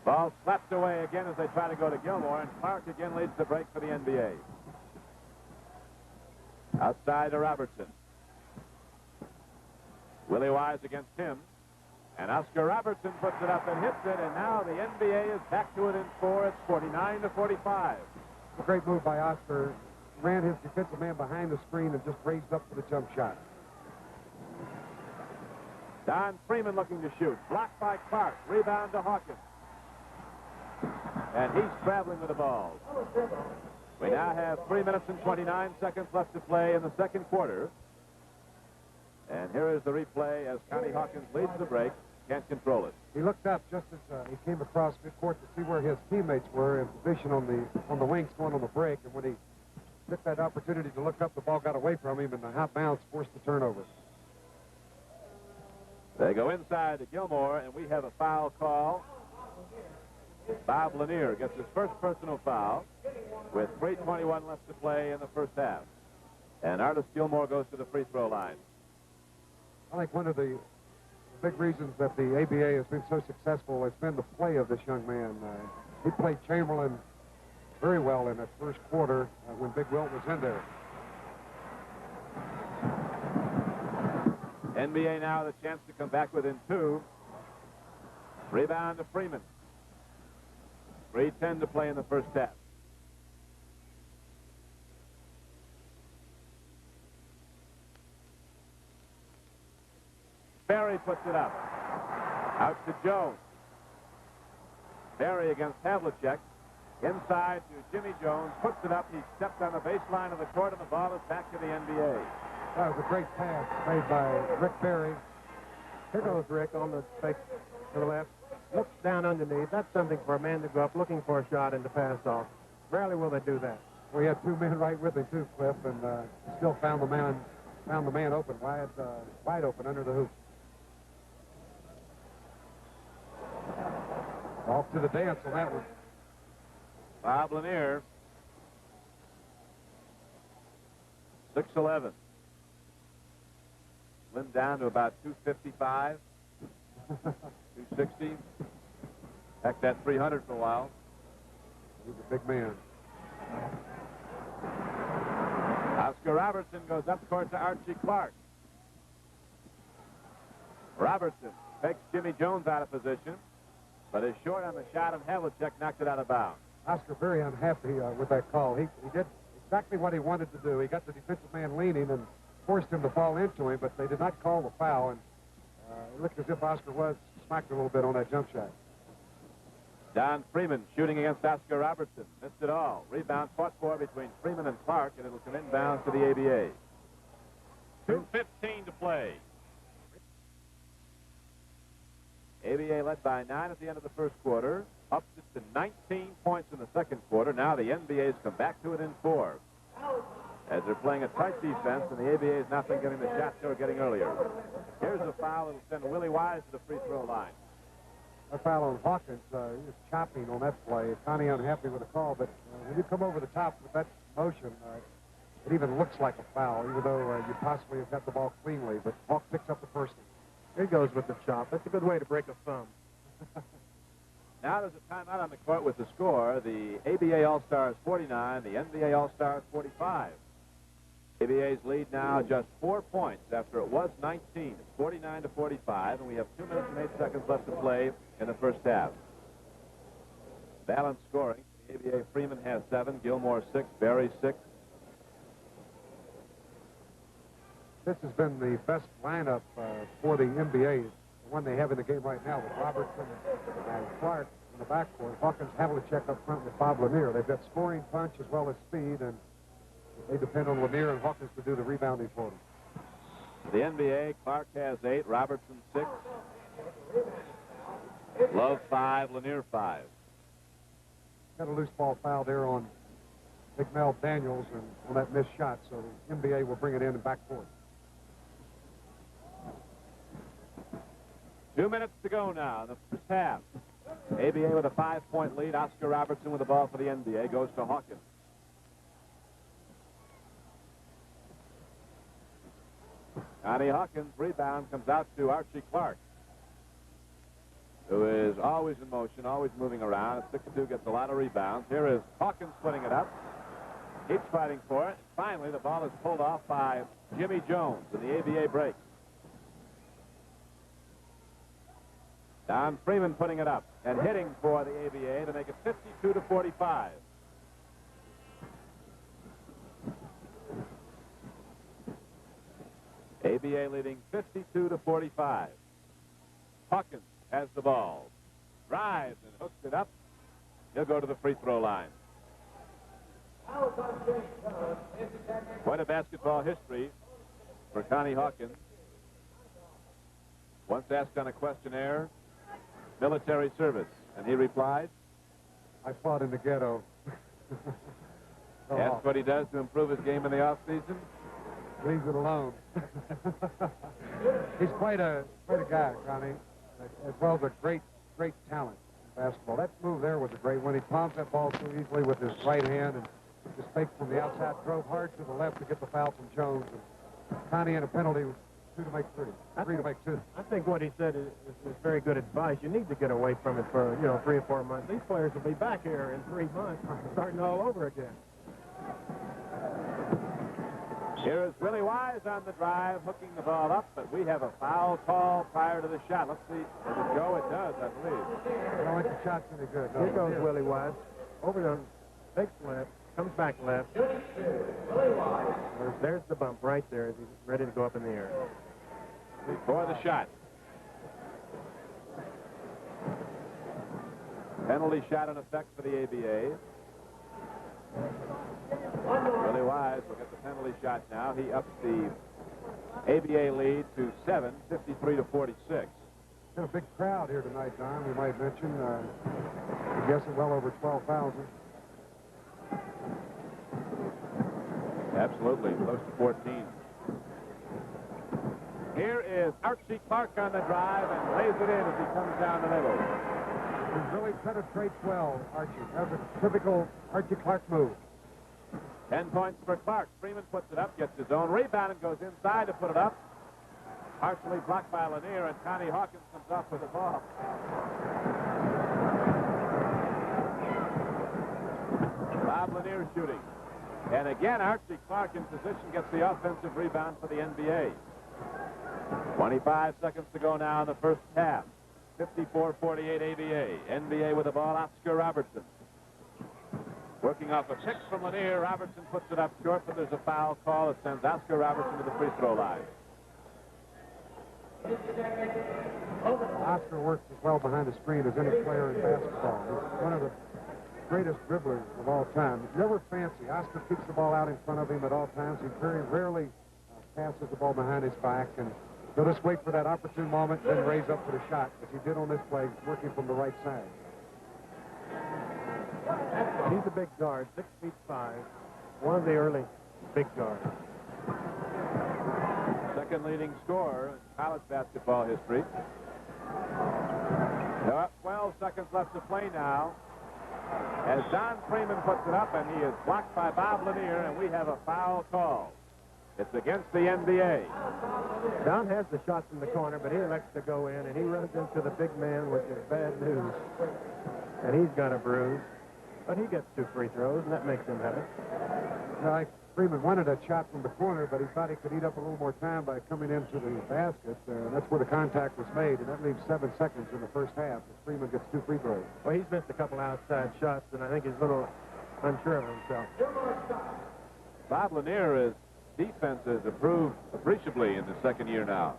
Ball slapped away again as they try to go to Gilmore, and Clark again leads the break for the NBA. Outside to Robertson. Willie Wise against him. And Oscar Robertson puts it up and hits it, and now the NBA is back to it in 4. It's 49-45. A great move by Oscar. Ran his defensive man behind the screen and just raised up for the jump shot. Don Freeman looking to shoot. Blocked by Clark. Rebound to Hawkins. And he's traveling with the ball. We now have 3 minutes and 29 seconds left to play in the second quarter. And here is the replay as Connie Hawkins leads the break. Can't control it. He looked up just as he came across midcourt to see where his teammates were in position on the wings going on the break. And when he took that opportunity to look up, the ball got away from him, and the hot bounce forced the turnover. They go inside to Gilmore, and we have a foul call. Bob Lanier gets his first personal foul with 3:21 left to play in the first half. And Artis Gilmore goes to the free throw line. I think one of the big reasons that the ABA has been so successful has been the play of this young man. He played Chamberlain very well in that first quarter when Big Wilt was in there. NBA now the chance to come back within 2. Rebound to Freeman. 3:10 to play in the first half. Berry puts it up. Out to Jones. Berry against Havlicek. Inside to Jimmy Jones. Puts it up. He stepped on the baseline of the court, and the ball is back to the NBA. That was a great pass made by Rick Berry. Here goes Rick on the fake to the left. Looks down underneath. That's something for a man to go up looking for a shot and to pass off. Rarely will they do that. Well, he had 2 men right with him too, Cliff, and still found the man open, wide open under the hoop. Off to the dance on that one. Bob Lanier. 6'11". Slimmed down to about 255, 260. Heck, that 300 for a while. He's a big man. Oscar Robertson goes up court to Archie Clark. Robertson takes Jimmy Jones out of position, but is short on the shot, and Havlicek knocked it out of bounds. Oscar very unhappy with that call. He did exactly what he wanted to do. He got the defensive man leaning and forced him to fall into him, but they did not call the foul, and it looked as if Oscar was smacked a little bit on that jump shot. Don Freeman shooting against Oscar Robertson. Missed it all. Rebound fought for between Freeman and Clark, and it'll come inbounds to the ABA. 2:15 to play. ABA led by 9 at the end of the first quarter. Up to 19 points in the second quarter. Now the NBA's come back to it in 4. As they're playing a tight defense, and the ABA has not been getting the shots they were getting earlier. Here's a foul that'll send Willie Wise to the free throw line. A foul on Hawkins. He was chopping on that play. Connie unhappy with the call, but when you come over the top with that motion, it even looks like a foul, even though you possibly have got the ball cleanly. But Hawk picks up the first one. Here goes with the chop. That's a good way to break a thumb. Now there's a timeout on the court with the score. The ABA All-Stars 49, the NBA All-Stars 45. ABA's lead now just 4 points after it was 19. It's 49 to 45, and we have 2 minutes and 8 seconds left to play in the first half. Balanced scoring. The ABA Freeman has 7, Gilmore 6, Berry 6. This has been the best lineup for the NBA, the one they have in the game right now with Robertson and Clark in the backcourt. Hawkins, Havlicek up front with Bob Lanier. They've got scoring punch as well as speed, and they depend on Lanier and Hawkins to do the rebounding for them. The NBA, Clark has 8, Robertson 6, Love 5, Lanier 5. Got a loose ball foul there on Big Mel Daniels and on that missed shot, so the NBA will bring it in and back court. 2 minutes to go now in the first half. ABA with a 5-point lead. Oscar Robertson with the ball for the NBA goes to Hawkins. Connie Hawkins, rebound, comes out to Archie Clark, who is always in motion, always moving around. At 6'2", gets a lot of rebounds. Here is Hawkins putting it up. Keeps fighting for it. Finally, the ball is pulled off by Jimmy Jones, and the ABA breaks. Don Freeman putting it up and hitting for the ABA to make it 52 to 45. ABA leading 52 to 45. Hawkins has the ball. Drives and hooks it up. He'll go to the free throw line. Quite a basketball history for Connie Hawkins. Once asked on a questionnaire, military service, and he replied, I fought in the ghetto. asked what he does to improve his game in the off-season. Leaves it alone. He's quite a guy, Connie, as well as a great talent in basketball. That move there was a great one. He palms that ball so easily with his right hand and just faked from the outside, drove hard to the left to get the foul from Jones. And Connie in a penalty, 2 to make 3. 3 to make 2. I think what he said is very good advice. You need to get away from it for 3 or 4 months. These players will be back here in 3 months, starting all over again. Here is Willie Wise on the drive, hooking the ball up, but we have a foul call prior to the shot. Let's see. Does it go? It does, I believe. I don't think the shot's any good. Here goes Willie Wise. Over the fakes left, comes back left. There's the bump right there as he's ready to go up in the air. Before the shot. Penalty shot in effect for the ABA. Willie Wise will get the penalty shot now. He ups the ABA lead to 7, 53-46. Got a big crowd here tonight, Don. We might mention, I'm guessing well over 12,000. Absolutely, close to 14. Here is Archie Clark on the drive and lays it in as he comes down the middle. He really penetrates well, Archie. That's a typical Archie Clark move. 10 points for Clark. Freeman puts it up, gets his own rebound, and goes inside to put it up. Partially blocked by Lanier, and Connie Hawkins comes off with the ball. Bob Lanier shooting. And again, Archie Clark in position gets the offensive rebound for the NBA. 25 seconds to go now in the first half. 54-48 ABA. NBA with the ball, Oscar Robertson. Working off a pick from Lanier, Robertson puts it up short, but there's a foul call that sends Oscar Robertson to the free throw line. Oscar works as well behind the screen as any player in basketball. He's one of the greatest dribblers of all time. He's never fancy. Oscar keeps the ball out in front of him at all times. He very rarely passes the ball behind his back, and he'll just wait for that opportune moment, then raise up for the shot, as he did on this play, working from the right side. He's a big guard, 6'5", one of the early big guards. Second leading scorer in college basketball history. 12 seconds left to play now. As Don Freeman puts it up, and he is blocked by Bob Lanier, and we have a foul call. It's against the NBA. Don has the shot from the corner, but he elects to go in, and he runs into the big man, which is bad news. And he's got a bruise. But he gets 2 free throws, and that makes him better. Freeman wanted a shot from the corner, but he thought he could eat up a little more time by coming into the basket. That's where the contact was made, and that leaves 7 seconds in the first half. Freeman gets 2 free throws. Well, he's missed a couple outside shots, and I think he's a little unsure of himself. Bob Lanier's defense has improved appreciably in the second year now.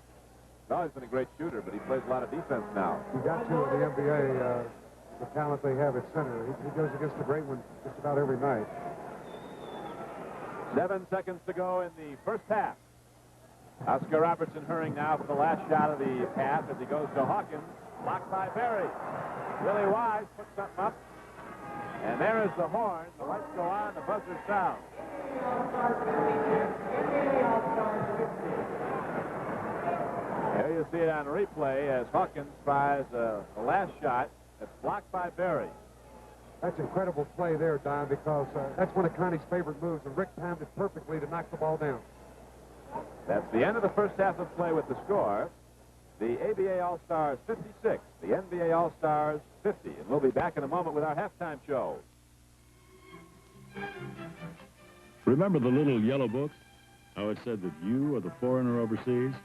He's always been a great shooter, but he plays a lot of defense now. He got to in the NBA, the talent they have at center. He goes against the great ones just about every night. 7 seconds to go in the first half. Oscar Robertson hurrying now for the last shot of the half as he goes to Hawkins. Blocked by Berry. Willie Wise puts something up. And there is the horn. The lights go on. The buzzer sounds. There you see it on replay as Hawkins tries the last shot. It's blocked by Berry. That's incredible play there, Don, because that's one of Connie's favorite moves, and Rick timed it perfectly to knock the ball down. That's the end of the first half of play with the score. The ABA All-Stars 56, the NBA All-Stars 50. And we'll be back in a moment with our halftime show. Remember the little yellow book? How it said that you are the foreigner overseas?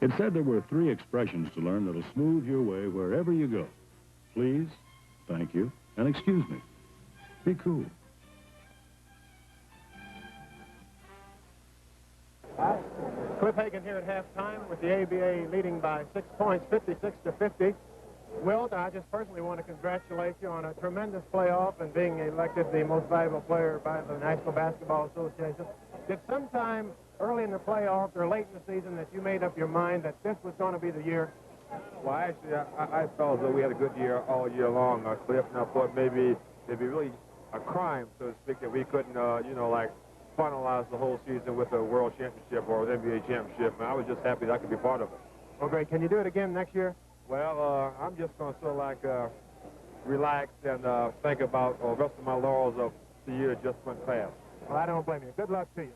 It said there were 3 expressions to learn that'll smooth your way wherever you go. Please, thank you, and excuse me. Be cool. Cliff Hagan here at halftime with the ABA leading by 6 points, 56-50. Wilt, I just personally want to congratulate you on a tremendous playoff and being elected the most valuable player by the National Basketball Association. Did sometime early in the playoffs or late in the season that you made up your mind that this was going to be the year? Well, actually, I felt as though we had a good year all year long, Cliff, and I thought maybe it'd be really a crime, so to speak, that we couldn't, like finalize the whole season with a World Championship or an NBA Championship. And I was just happy that I could be part of it. Well, great. Can you do it again next year? Well, I'm just going to sort of like relax and think about the rest of my laurels of the year just went past. Well, I don't blame you. Good luck to you.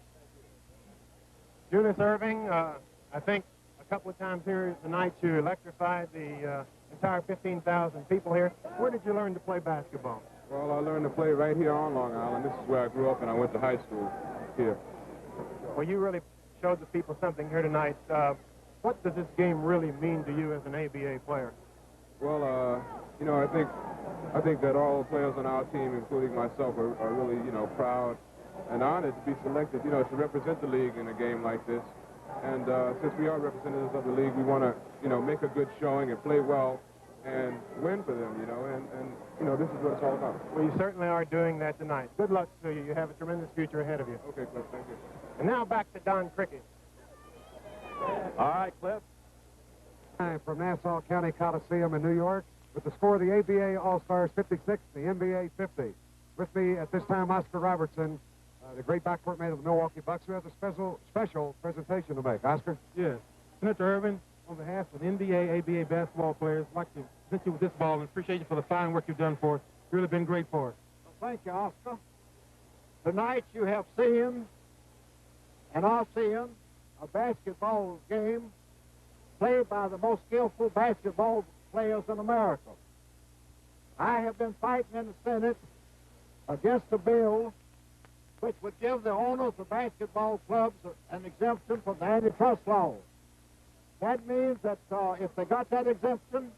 Julius Erving, I think a couple of times here tonight you electrified the entire 15,000 people here. Where did you learn to play basketball? Well, I learned to play right here on Long Island. This is where I grew up, and I went to high school here. Well, you really showed the people something here tonight. What does this game really mean to you as an ABA player? Well, you know, I think that all the players on our team, including myself, are really, you know, proud and honored to be selected, you know, to represent the league in a game like this. And since we are representatives of the league, we want to, you know, make a good showing and play well and win for them, you know, and you know, this is what it's all about. Well, you certainly are doing that tonight. Good luck to you. You have a tremendous future ahead of you. Okay, Cliff, thank you. And now back to Don Cricket. All right, Cliff. From Nassau County Coliseum in New York, with the score of the ABA All-Stars 56, the NBA 50. With me at this time, Oscar Robertson, the great backcourt man of the Milwaukee Bucks, who has a special presentation to make. Oscar? Yes. Senator Irvin, on behalf of NBA, ABA basketball players, I'd like to present you with this ball and appreciate you for the fine work you've done for us. It's really been great for us. Well, thank you, Oscar. Tonight you have seen and are seeing a basketball game played by the most skillful basketball players in America. I have been fighting in the Senate against a bill which would give the owners of basketball clubs an exemption from the antitrust laws. That means that if they got that exemption,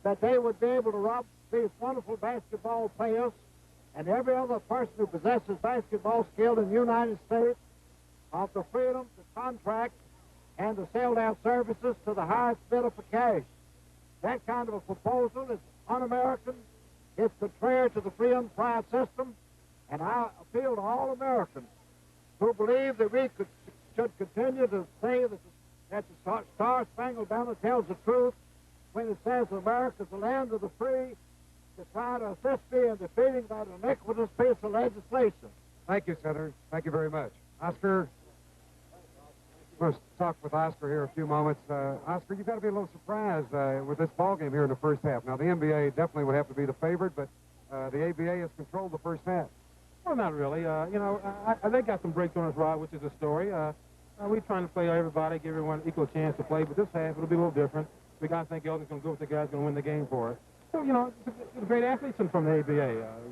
that they would be able to rob these wonderful basketball players and every other person who possesses basketball skill in the United States of the freedom to contract and to sell their services to the highest bidder for cash. That kind of a proposal is un-American. It's contrary to the free enterprise system, and I appeal to all Americans who believe that we should continue to say that the Star-Spangled Banner tells the truth when it says America is the land of the free, to try to assist me in defeating that iniquitous piece of legislation. Thank you, Senator. Thank you very much. Oscar, let's talk with Oscar here a few moments. Oscar, you've got to be a little surprised with this ball game here in the first half. Now, the NBA definitely would have to be the favorite, but the ABA has controlled the first half. Well, not really. You know, they got some breaks on us, Rod, which is a story. We're trying to play everybody, give everyone equal chance to play, but this half it'll be a little different. We got to think Elton's going to go with the guys going to win the game for us. So, you know, it's great athletes from the ABA.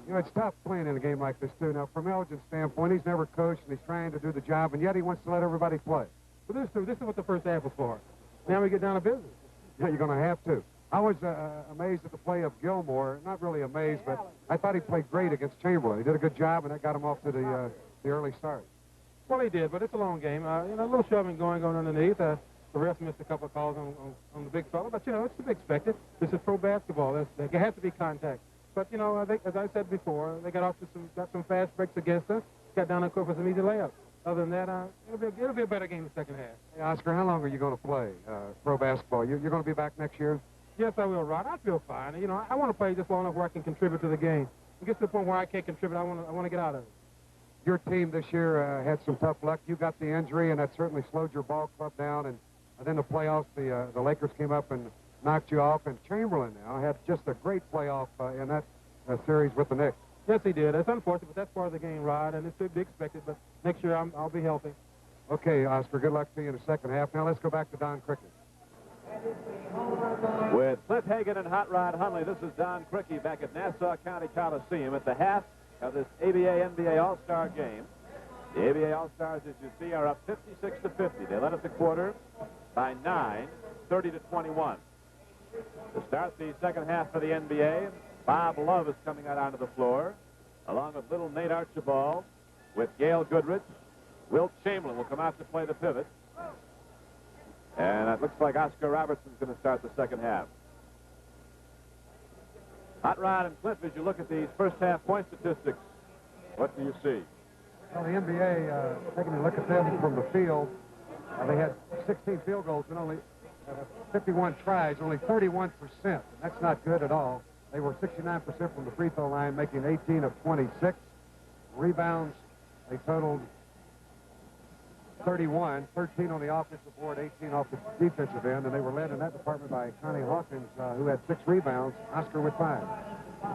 You know, it's tough playing in a game like this, too. Now, from Elgin's standpoint, he's never coached, and he's trying to do the job, and yet he wants to let everybody play. But this is what the first half was for. Now we get down to business. Yeah, you're going to have to. I was amazed at the play of Gilmore. Not really amazed, but I thought he played great against Chamberlain. He did a good job, and that got him off to the early start. Well, he did, but it's a long game. You know, a little shoving going on underneath. The ref missed a couple of calls on the big fella, but, you know, it's to be expected. This is pro basketball. There has to be contact. But, you know, as I said before, they got some fast breaks against us, got down the court for some easy layups. Other than that, it'll be a better game in the second half. Hey, Oscar, how long are you going to play pro basketball? You're going to be back next year? Yes, I will, Rod. I feel fine. You know, I want to play just long enough where I can contribute to the game. It gets to the point where I can't contribute. I want to get out of it. Your team this year had some tough luck. You got the injury, and that certainly slowed your ball club down. And then the playoffs, the Lakers came up and knocked you off. And Chamberlain now had just a great playoff in that series with the Knicks. Yes, he did. It's unfortunate, but that's part of the game, Rod, and it's to be expected. But next year, I'll be healthy. Okay, Oscar, good luck to you in the second half. Now let's go back to Don Cricket. With Cliff Hagan and Hot Rod Hundley, this is Don Cricket back at Nassau County Coliseum at the half of this ABA-NBA All-Star game. The ABA All-Stars, as you see, are up 56-50. They led at the quarter by 9, 30-21. To start the second half for the NBA, Bob Love is coming out onto the floor, along with little Nate Archibald, with Gail Goodrich. Wilt Chamberlain will come out to play the pivot. And it looks like Oscar Robertson's going to start the second half. Hot Rod and Cliff, as you look at these first half point statistics, what do you see? Well, the NBA, taking a look at them from the field, they had 16 field goals and only 51 tries, only 31%. That's not good at all. They were 69% from the free throw line, making 18 of 26. Rebounds, they totaled 31, 13 on the offensive board, 18 off the defensive end, and they were led in that department by Connie Hawkins, who had 6 rebounds, Oscar with 5.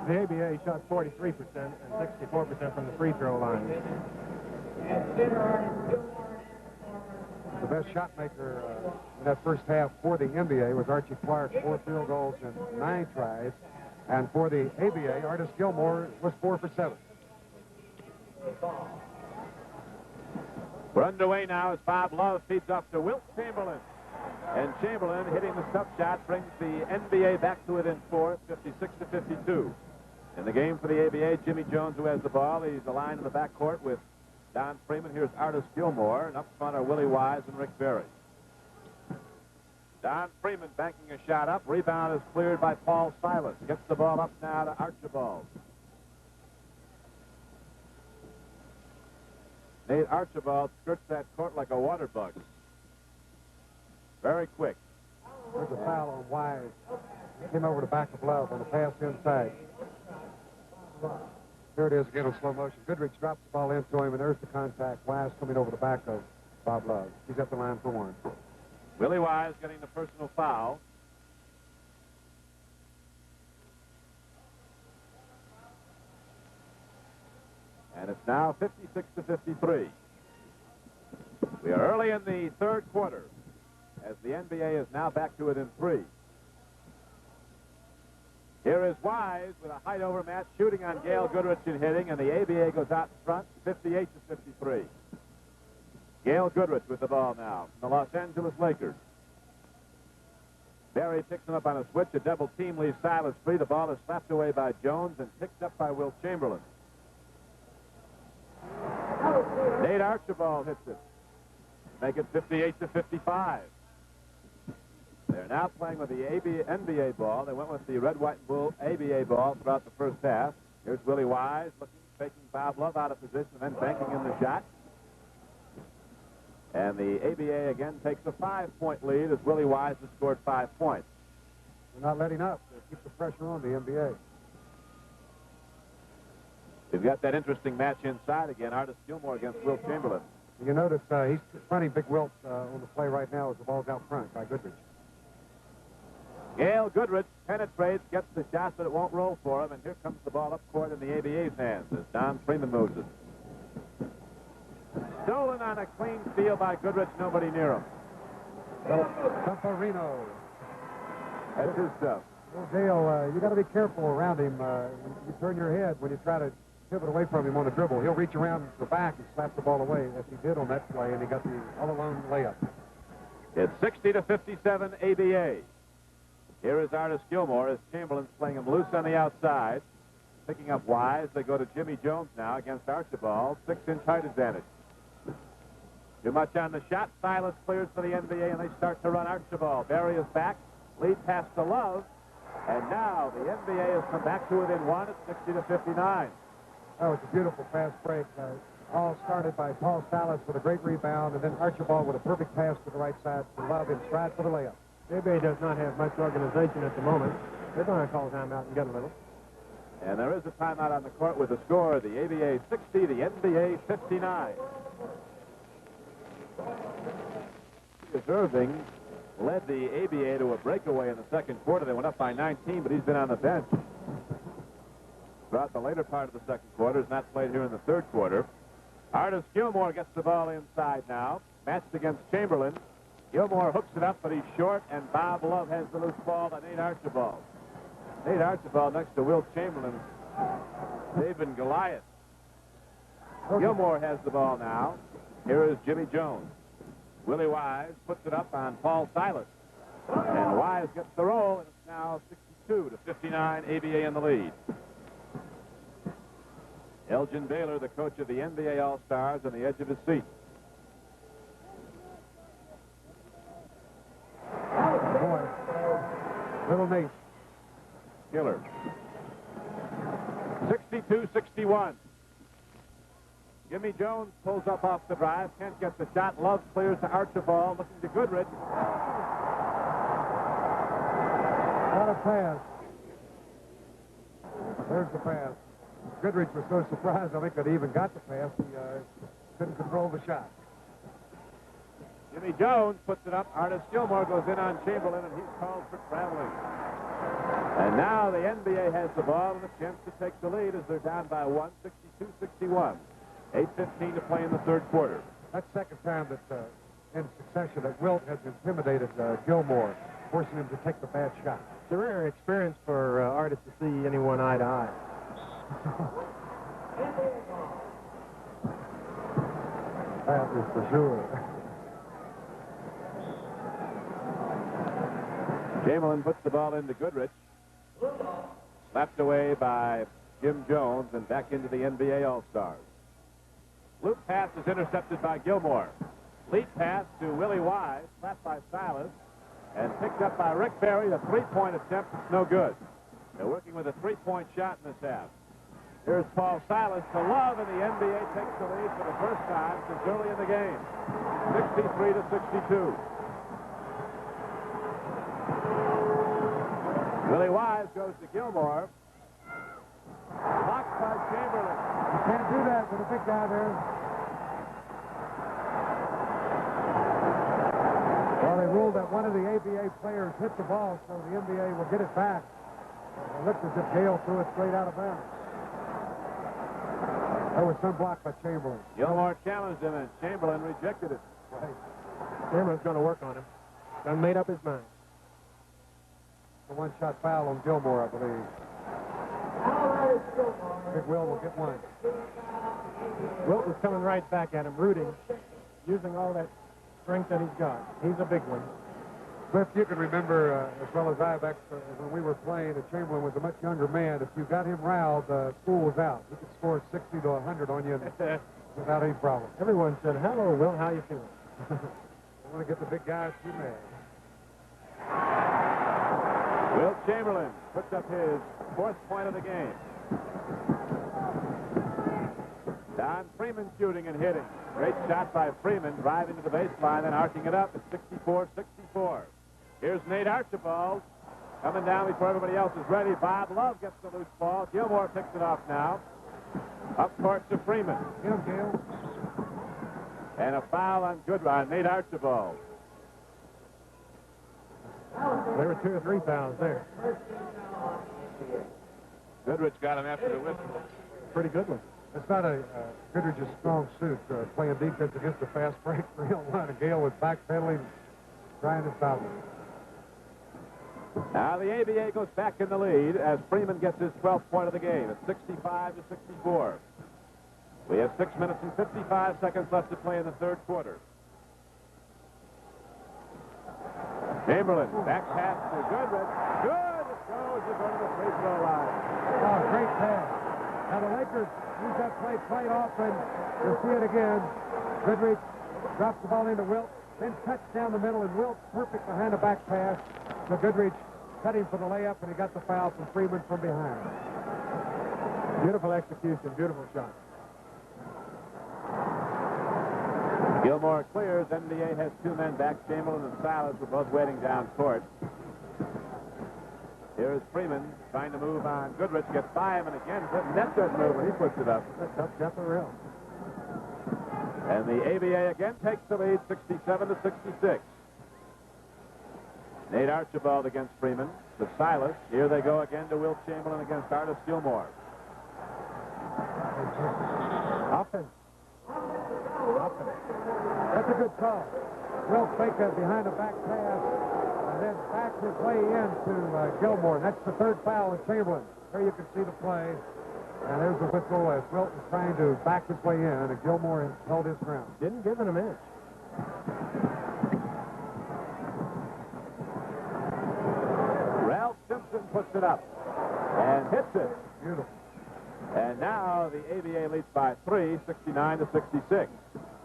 The ABA shot 43% and 64% from the free throw line. The best shot maker in that first half for the NBA was Archie Clark, 4 field goals and 9 tries. And for the ABA, Artis Gilmore was 4 for 7. We're underway now as Bob Love feeds off to Wilt Chamberlain. And Chamberlain, hitting the stop shot, brings the NBA back to within 4, 56-52. In the game for the ABA, Jimmy Jones, who has the ball. He's aligned in the backcourt with Don Freeman. Here's Artis Gilmore, and up front are Willie Wise and Rick Berry. Don Freeman banking a shot up. Rebound is cleared by Paul Silas. Gets the ball up now to Archibald. Nate Archibald skirts that court like a water bug. Very quick. There's a foul on Wise. He came over to back of Love on the pass inside. Here it is again in slow motion. Goodrich drops the ball into him, and there's the contact. Wise coming over the back of Bob Love. He's at the line for one. Willie Wise getting the personal foul. And it's now 56-53. We are early in the third quarter as the NBA is now back to it in 3. Here is Wise with a height over match shooting on Gail Goodrich and hitting, and the ABA goes out in front 58-53. Gail Goodrich with the ball now from the Los Angeles Lakers. Berry picks him up on a switch. A double team leaves Silas free. The ball is slapped away by Jones and picked up by Wilt Chamberlain. Nate Archibald hits it. Make it 58-55. They're now playing with the NBA ball. They went with the red, white, and blue ABA ball throughout the first half. Here's Willie Wise looking, taking Bob Love out of position, and then banking in the shot. And the ABA again takes a 5-point lead as Willie Wise has scored 5 points. They're not letting up. They keep the pressure on the NBA. They've got that interesting match inside again. Artis Gilmore against Wilt Chamberlain. You notice he's fronting Big Wilt on the play right now as the ball's out front by Goodrich. Gail Goodrich penetrates, gets the shot, but it won't roll for him. And here comes the ball up court in the ABA's hands as Don Freeman moves it. Stolen on a clean steal by Goodrich, nobody near him. Camparino. That's his stuff. Well, Gail, you got to be careful around him. You turn your head when you try to pivot away from him on the dribble. He'll reach around the back and slap the ball away, as he did on that play, and he got the all-alone layup. It's 60-57 ABA. Here is Artis Gilmore as Chamberlain's playing him loose on the outside. Picking up Wise. They go to Jimmy Jones now against Archibald. 6-inch height advantage. Too much on the shot. Silas clears for the NBA, and they start to run Archibald. Berry is back. Lead pass to Love. And now the NBA has come back to within 1 at 60-59. Oh, it's a beautiful fast break. All started by Paul Silas with a great rebound, and then Archibald with a perfect pass to the right side to Love in stride for the layup. ABA does not have much organization at the moment. They're going to call a timeout and get a little. And there is a timeout on the court with the score, the ABA 60, the NBA 59. Irving led the ABA to a breakaway in the second quarter. They went up by 19, but he's been on the bench throughout the later part of the second quarter. He's not played here in the third quarter. Artis Gilmore gets the ball inside now, matched against Chamberlain. Gilmore hooks it up, but he's short, and Bob Love has the loose ball to Nate Archibald. Nate Archibald next to Wilt Chamberlain, David and Goliath. Gilmore has the ball now. Here is Jimmy Jones. Willie Wise puts it up on Paul Silas. And Wise gets the roll, and it's now 62-59, ABA in the lead. Elgin Baylor, the coach of the NBA All-Stars, on the edge of his seat. Boy, little Nate. Killer. 62-61. Jimmy Jones pulls up off the drive. Can't get the shot. Love clears to Archibald. Looking to Goodrich. What a pass. There's the pass. Goodrich was so surprised, I think, that he even got the pass. He couldn't control the shot. Jimmy Jones puts it up. Artis Gilmore goes in on Chamberlain, and he's called for traveling. And now the NBA has the ball and a chance to take the lead as they're down by 1, 62-61. 8:15 to play in the third quarter. That's the second time that in succession that Wilt has intimidated Gilmore, forcing him to take the bad shot. It's a rare experience for Artis to see anyone eye to eye. That is for sure. Chamberlain puts the ball into Goodrich. Slapped away by Jim Jones and back into the NBA All-Stars. Loop pass is intercepted by Gilmore. Lead pass to Willie Wise, slapped by Silas, and picked up by Rick Barry. The three-point attempt is no good. They're working with a three-point shot in this half. Here's Paul Silas to Love, and the NBA takes the lead for the first time since early in the game, 63 to 62. Willie Wise goes to Gilmore. Blocked by Chamberlain. You can't do that with a big guy there. Well, they ruled that one of the ABA players hit the ball, so the NBA will get it back. It looked as if Gale threw it straight out of bounds. That was some block by Chamberlain. Gilmore challenged him, and Chamberlain rejected it. Right. Chamberlain's going to work on him. Done made up his mind. A one-shot foul on Gilmore, I believe. Big Will will get one. Wilt was coming right back at him, rooting, using all that strength that he's got. He's a big one. Cliff, you can remember as well as I back when we were playing that Chamberlain was a much younger man. If you got him riled, school was out. He could score 60 to 100 on you without any problem. Everyone said, hello, Will, how you feeling? I want to get the big guys too mad. Wilt Chamberlain puts up his fourth point of the game. Don Freeman shooting and hitting. Great shot by Freeman, driving to the baseline and arcing it up at 64-64. Here's Nate Archibald coming down before everybody else is ready. Bob Love gets the loose ball. Gilmore picks it off now. Up court to Freeman. Gil. And a foul on Nate Archibald. There were 2 or 3 fouls there. Goodrich got him after the whistle. Pretty good one. It's not a Goodrich's strong suit, playing defense against a fast break for him. And Gale was backpedaling, trying to stop him. Now the ABA goes back in the lead as Freeman gets his 12th point of the game. It's 65 to 64. We have 6 minutes and 55 seconds left to play in the third quarter. Chamberlain, back pass to Goodrich. Good! It goes to go to the free throw line. Oh, great pass. Now the Lakers use that play quite often. You'll see it again. Goodrich drops the ball into Wilt, then cuts down the middle, and Wilt perfect behind the back pass. So Goodrich cut him for the layup, and he got the foul from Freeman from behind. Beautiful execution, beautiful shot. Gilmore clears. NBA has 2 men back. Chamberlain and Silas were both waiting down court. Here's Freeman trying to move on Goodrich. Gets by him, and again, net doesn't move when he puts it up. That's tough shot for real. And the ABA again takes the lead, 67 to 66. Nate Archibald against Freeman to Silas. Here they go again to Wilt Chamberlain against Artis Gilmore. Offense. That's a good call. Wilt faked that behind the back pass and then backed his way into Gilmore. That's the 3rd foul on Chamberlain. There you can see the play. And there's the whistle as Wilt was trying to back his way in, and Gilmore held his ground. Didn't give him an inch. Ralph Simpson puts it up and hits it. Beautiful. And now the ABA leads by 3, 69 to 66.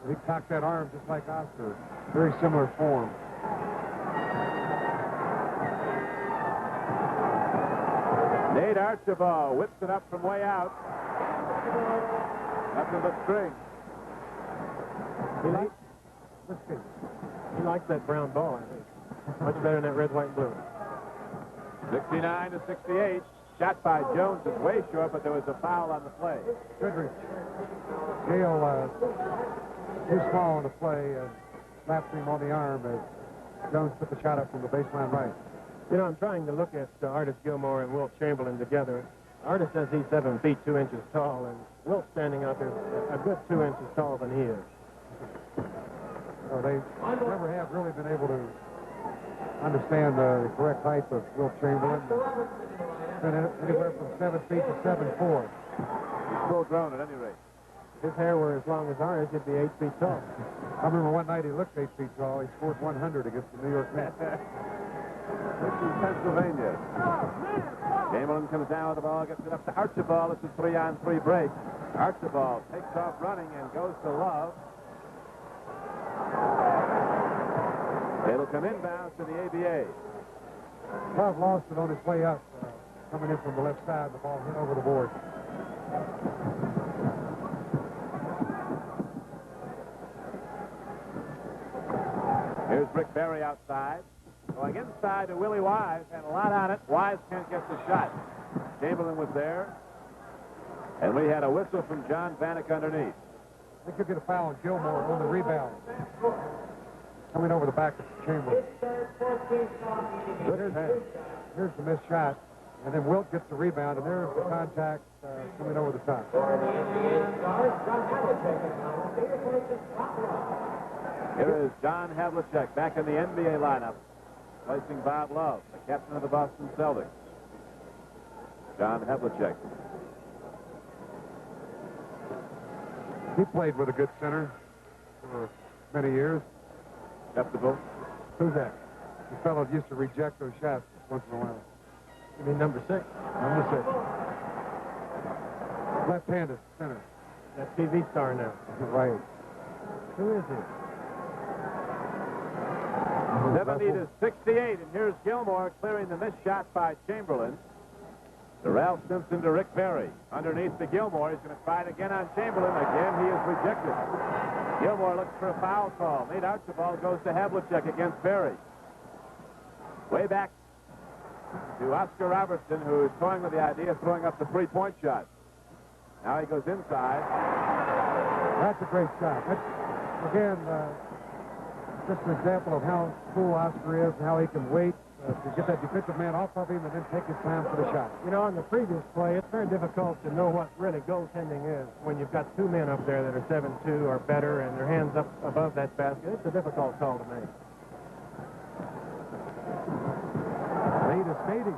He cocked that arm just like Oscar. Very similar form. Nate Archibald whips it up from way out. Nothing but string. He likes that brown ball, I think. Much better than that red, white, and blue. 69 to 68. Shot by Jones is way short, but there was a foul on the play. Goodrich. Gale too small on the play. Slapped him on the arm as Jones put the shot up from the baseline right. You know, I'm trying to look at Artis Gilmore and Wilt Chamberlain together. Artis says he's 7 feet 2 inches tall, and Wilt standing out there a good 2 inches taller than he is. So they never have really been able to understand the correct height of Wilt Chamberlain. Been anywhere from 7 feet to 7'4". He's full grown at any rate. his hair were as long as ours, he'd be 8 feet tall. I remember one night he looked 8 feet tall. He scored 100 against the New York Mets. This is Pennsylvania. Chamberlain comes down with the ball, gets it up to Archibald. It's a 3-on-3 break. Archibald takes off running and goes to Love. It'll come inbounds to the ABA. Love lost it on his way up, coming in from the left side. The ball hit over the board. Here's Rick Barry outside. Going inside to Willie Wise. Had a lot on it. Wise can't get the shot. Chamberlain was there. And we had a whistle from John Vanek underneath. I think you'll get a foul on Gilmore on the rebound. Coming over the back of Chamberlain. Here's the missed shot. And then Wilt gets the rebound, and there's the contact coming over the top. Here is John Havlicek back in the NBA lineup, placing Bob Love, the captain of the Boston Celtics. John Havlicek. He played with a good center for many years. Acceptable. Who's that? The fellow that used to reject those shots once in a while. You mean number 6? Number 6. Left-handed center. That TV star now. Right. Who is he? 70 to 68, and here's Gilmore clearing the missed shot by Chamberlain. To Ralph Simpson to Rick Barry. Underneath to Gilmore. He's going to try it again on Chamberlain. Again, he is rejected. Gilmore looks for a foul call. Nate Archibald goes to Havlicek against Barry. Way back to Oscar Robertson, who is toying with the idea of throwing up the three-point shot. Now he goes inside. That's a great shot. That's, again, just an example of how cool Oscar is and how he can wait to get that defensive man off of him and then take his time for the shot. You know, on the previous play, it's very difficult to know what really goaltending is when you've got 2 men up there that are 7'2" or better and their hands up above that basket. It's a difficult call to make. Lead is skating.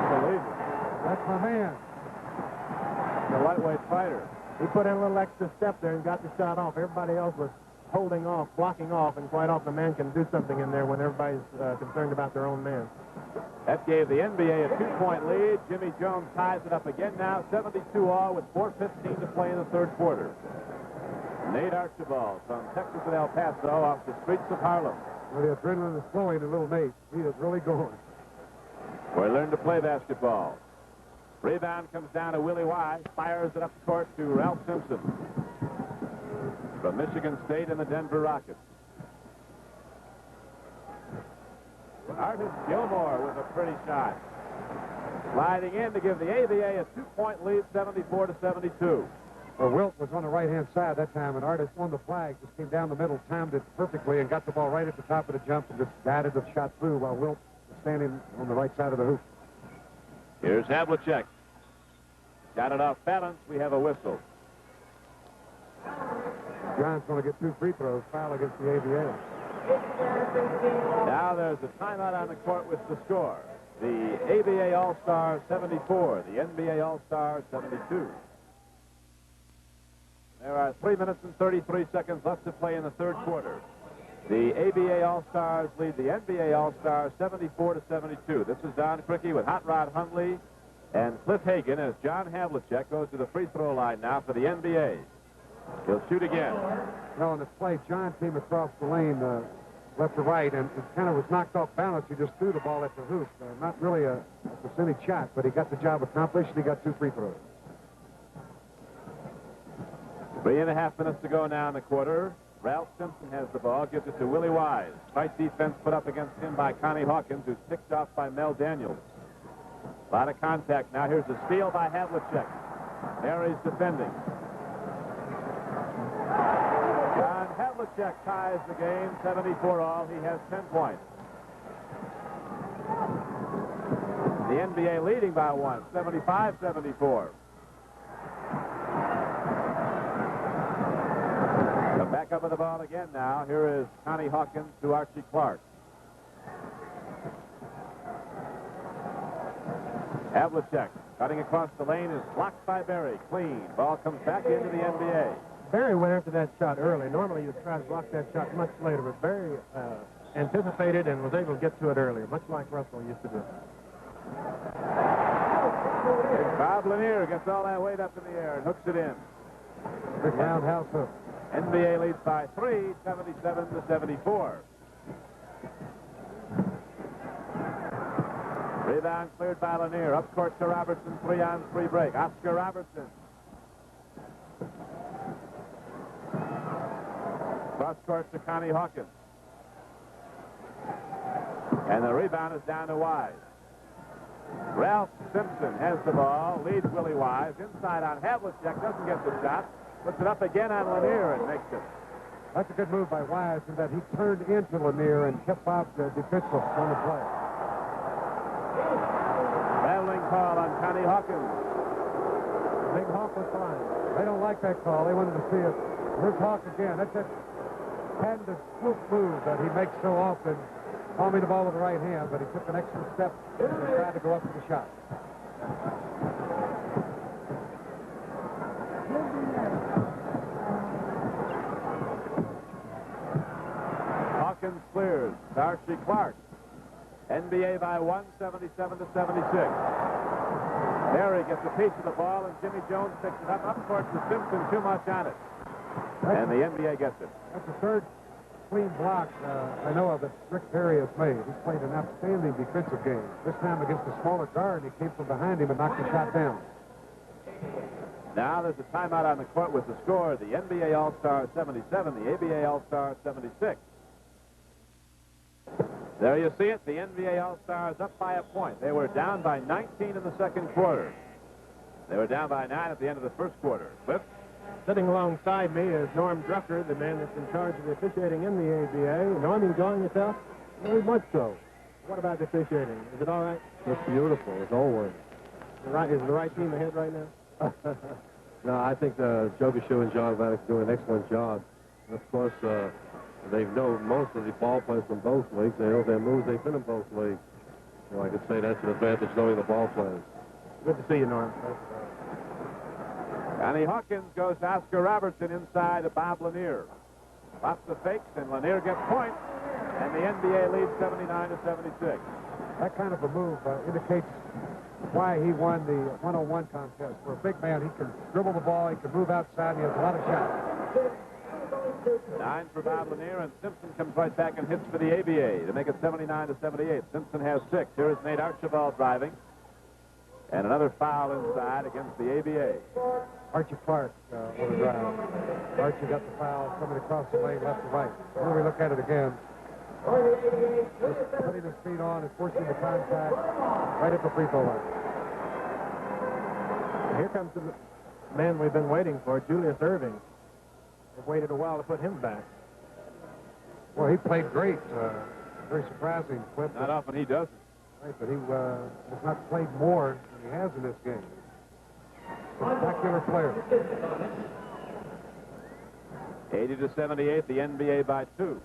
Unbelievable. That's my man. The lightweight fighter. He put in a little extra step there and got the shot off. Everybody else was holding off, blocking off, and quite often a man can do something in there when everybody's concerned about their own man. That gave the NBA a 2-point lead. Jimmy Jones ties it up again now, 72-all with 4:15 to play in the third quarter. Nate Archibald from Texas and El Paso off the streets of Harlem. Well, the adrenaline is flowing to little Nate. He is really going. Where he learned to play basketball. Rebound comes down to Willie Wise. Fires it up the court to Ralph Simpson from Michigan State and the Denver Rockets. Artis Gilmore with a pretty shot. Sliding in to give the ABA a 2-point lead, 74 to 72. Well, Wilt was on the right-hand side that time, and Artis on the flag just came down the middle, timed it perfectly, and got the ball right at the top of the jump and just guided the shot through while Wilt was standing on the right side of the hoop. Here's Havlicek. Got it off balance. We have a whistle. John's going to get 2 free throws, foul against the ABA. Now there's a timeout on the court with the score. The ABA All-Star 74, the NBA All-Star 72. There are 3 minutes and 33 seconds left to play in the third quarter. The ABA All-Stars lead the NBA All-Stars 74 to 72. This is Don Criqui with Hot Rod Hundley and Cliff Hagan as John Havlicek goes to the free throw line now for the NBA. He'll shoot again. Well, on this play, John came across the lane left to right and kind of was knocked off balance. He just threw the ball at the hoop. Not really a percentage shot, but he got the job accomplished, and he got 2 free throws. 3.5 minutes to go now in the quarter. Ralph Simpson has the ball, gives it to Willie Wise. Tight defense put up against him by Connie Hawkins, who's picked off by Mel Daniels. A lot of contact now. Here's a steal by Havlicek. There he's defending. John Havlicek ties the game, 74-all. He has 10 points. The NBA leading by 1, 75-74. Back up with the ball again now. Here is Connie Hawkins to Archie Clark. Havlicek Cutting across the lane is blocked by Berry. Clean. Ball comes back into the NBA. Barry went after that shot early. Normally you'd try to block that shot much later, but Barry anticipated and was able to get to it earlier, much like Russell used to do. Bob Lanier gets all that weight up in the air and hooks it in. Big roundhouse hook. NBA leads by 3, 77-74. Rebound cleared by Lanier. Up court to Robertson. 3-on-3 break. Oscar Robertson. Cross court to Connie Hawkins. And the rebound is down to Wise. Ralph Simpson has the ball, leads Willie Wise. Inside on Havlicek, doesn't get the shot. Puts it up again on Lanier and makes it. That's a good move by Wise in that he turned into Lanier and kept Bob defensive on the play. Traveling call on Connie Hawkins. Big Hawk was fine. They don't like that call. They wanted to see it. Here's Hawk again. That's that patented swoop move that he makes so often. Palming the ball with the right hand, but he took an extra step and tried to go up to the shot. Hawkins clears. Darcy Clark. NBA by 177-76. Barry gets a piece of the ball, and Jimmy Jones picks it up. Up court to Simpson, too much on it. And the NBA gets it. That's the third clean block I know of that Rick Perry has made. He's played an outstanding defensive game. This time against a smaller guard, he came from behind him and knocked the shot down. Now there's a timeout on the court with the score. The NBA All-Star 77, the ABA All-Star 76. There you see it. The NBA All-Stars up by a point. They were down by 19 in the second quarter. They were down by 9 at the end of the first quarter. Cliff? Sitting alongside me is Norm Drucker, the man that's in charge of the officiating in the ABA. Norm, you enjoying yourself? Very much so. What about the officiating? Is it all right? It's beautiful, as always. Is the right team ahead right now? No, I think Joe Gashu and John Vanek do an excellent job. And of course, they know most of the ball players from both leagues. They know their moves. They've been in both leagues. So I could say that's an advantage knowing the ball players. Good to see you, Norm. Connie Hawkins goes to Oscar Robertson inside to Bob Lanier. Lots of fakes, and Lanier gets point. And the NBA leads 79-76. That kind of a move indicates why he won the one-on-one contest. For a big man, he can dribble the ball, he can move outside, he has a lot of shots. 9 for Bob Lanier, and Simpson comes right back and hits for the ABA to make it 79-78. Simpson has 6. Here is Nate Archibald driving. And another foul inside against the ABA. Archie Clark on the drive. Archie got the foul coming across the lane left to right. Here we look at it again. Just putting his feet on and forcing the contact right at the free throw line. Here comes the man we've been waiting for, Julius Irving. We've waited a while to put him back. Well, he played great. Very surprising. Clip. Not often he doesn't. Right, but he has not played more than he has in this game. Spectacular player. 80-78, the NBA by 2.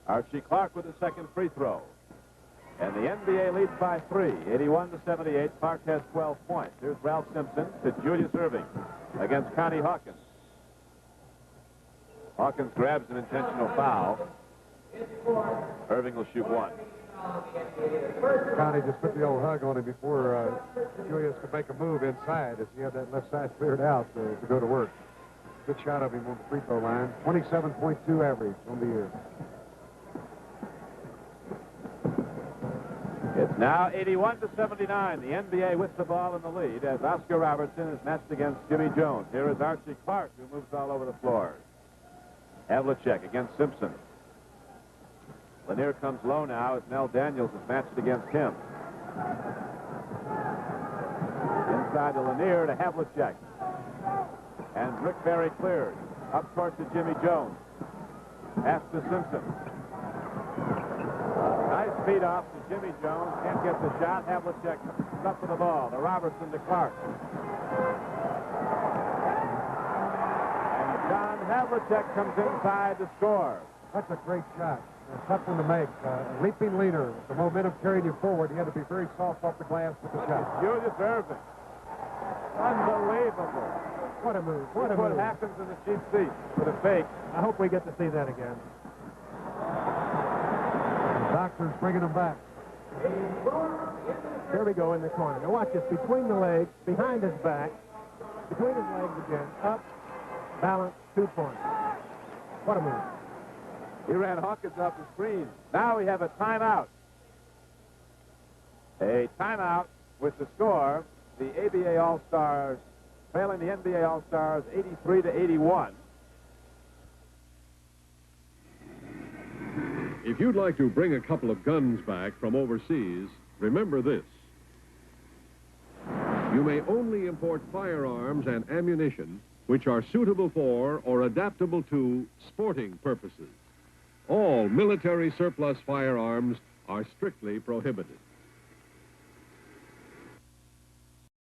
Archie Clark with the second free throw. And the NBA leads by 3, 81-78. Clark has 12 points. Here's Ralph Simpson to Julius Irving against Connie Hawkins. Hawkins grabs an intentional foul. Irving will shoot 1. Connie just put the old hug on him before Julius could make a move inside as he had that left side cleared out to go to work. Good shot of him on the free throw line. 27.2 average on the year. It's now 81-79. The NBA with the ball in the lead as Oscar Robertson is matched against Jimmy Jones. Here is Archie Clark, who moves all over the floor. Havlicek against Simpson. Lanier comes low now as Nell Daniels is matched against him. Inside to Lanier to Havlicek. And Rick Barry clears. Up court to Jimmy Jones. Pass to Simpson. Nice feed off to Jimmy Jones. Can't get the shot. Havlicek comes up with the ball. To Robertson to Clark. And John Havlicek comes inside to score. That's a great shot. Something to make. Leaping leaner. The momentum carried you forward. You had to be very soft off the glass with the shot. Julius Irving. Unbelievable. What a move. What a What move. happens in the cheap seat with a fake. I hope we get to see that again. The doctor's bringing him back. There we go in the corner. Now watch this. Between the legs, behind his back, between his legs again, up, balance, 2 points. What a move. He ran Hawkins off the screen. Now we have a timeout. A timeout with the score. The ABA All-Stars trailing the NBA All-Stars 83-81. If you'd like to bring a couple of guns back from overseas, remember this. You may only import firearms and ammunition which are suitable for or adaptable to sporting purposes. All military surplus firearms are strictly prohibited.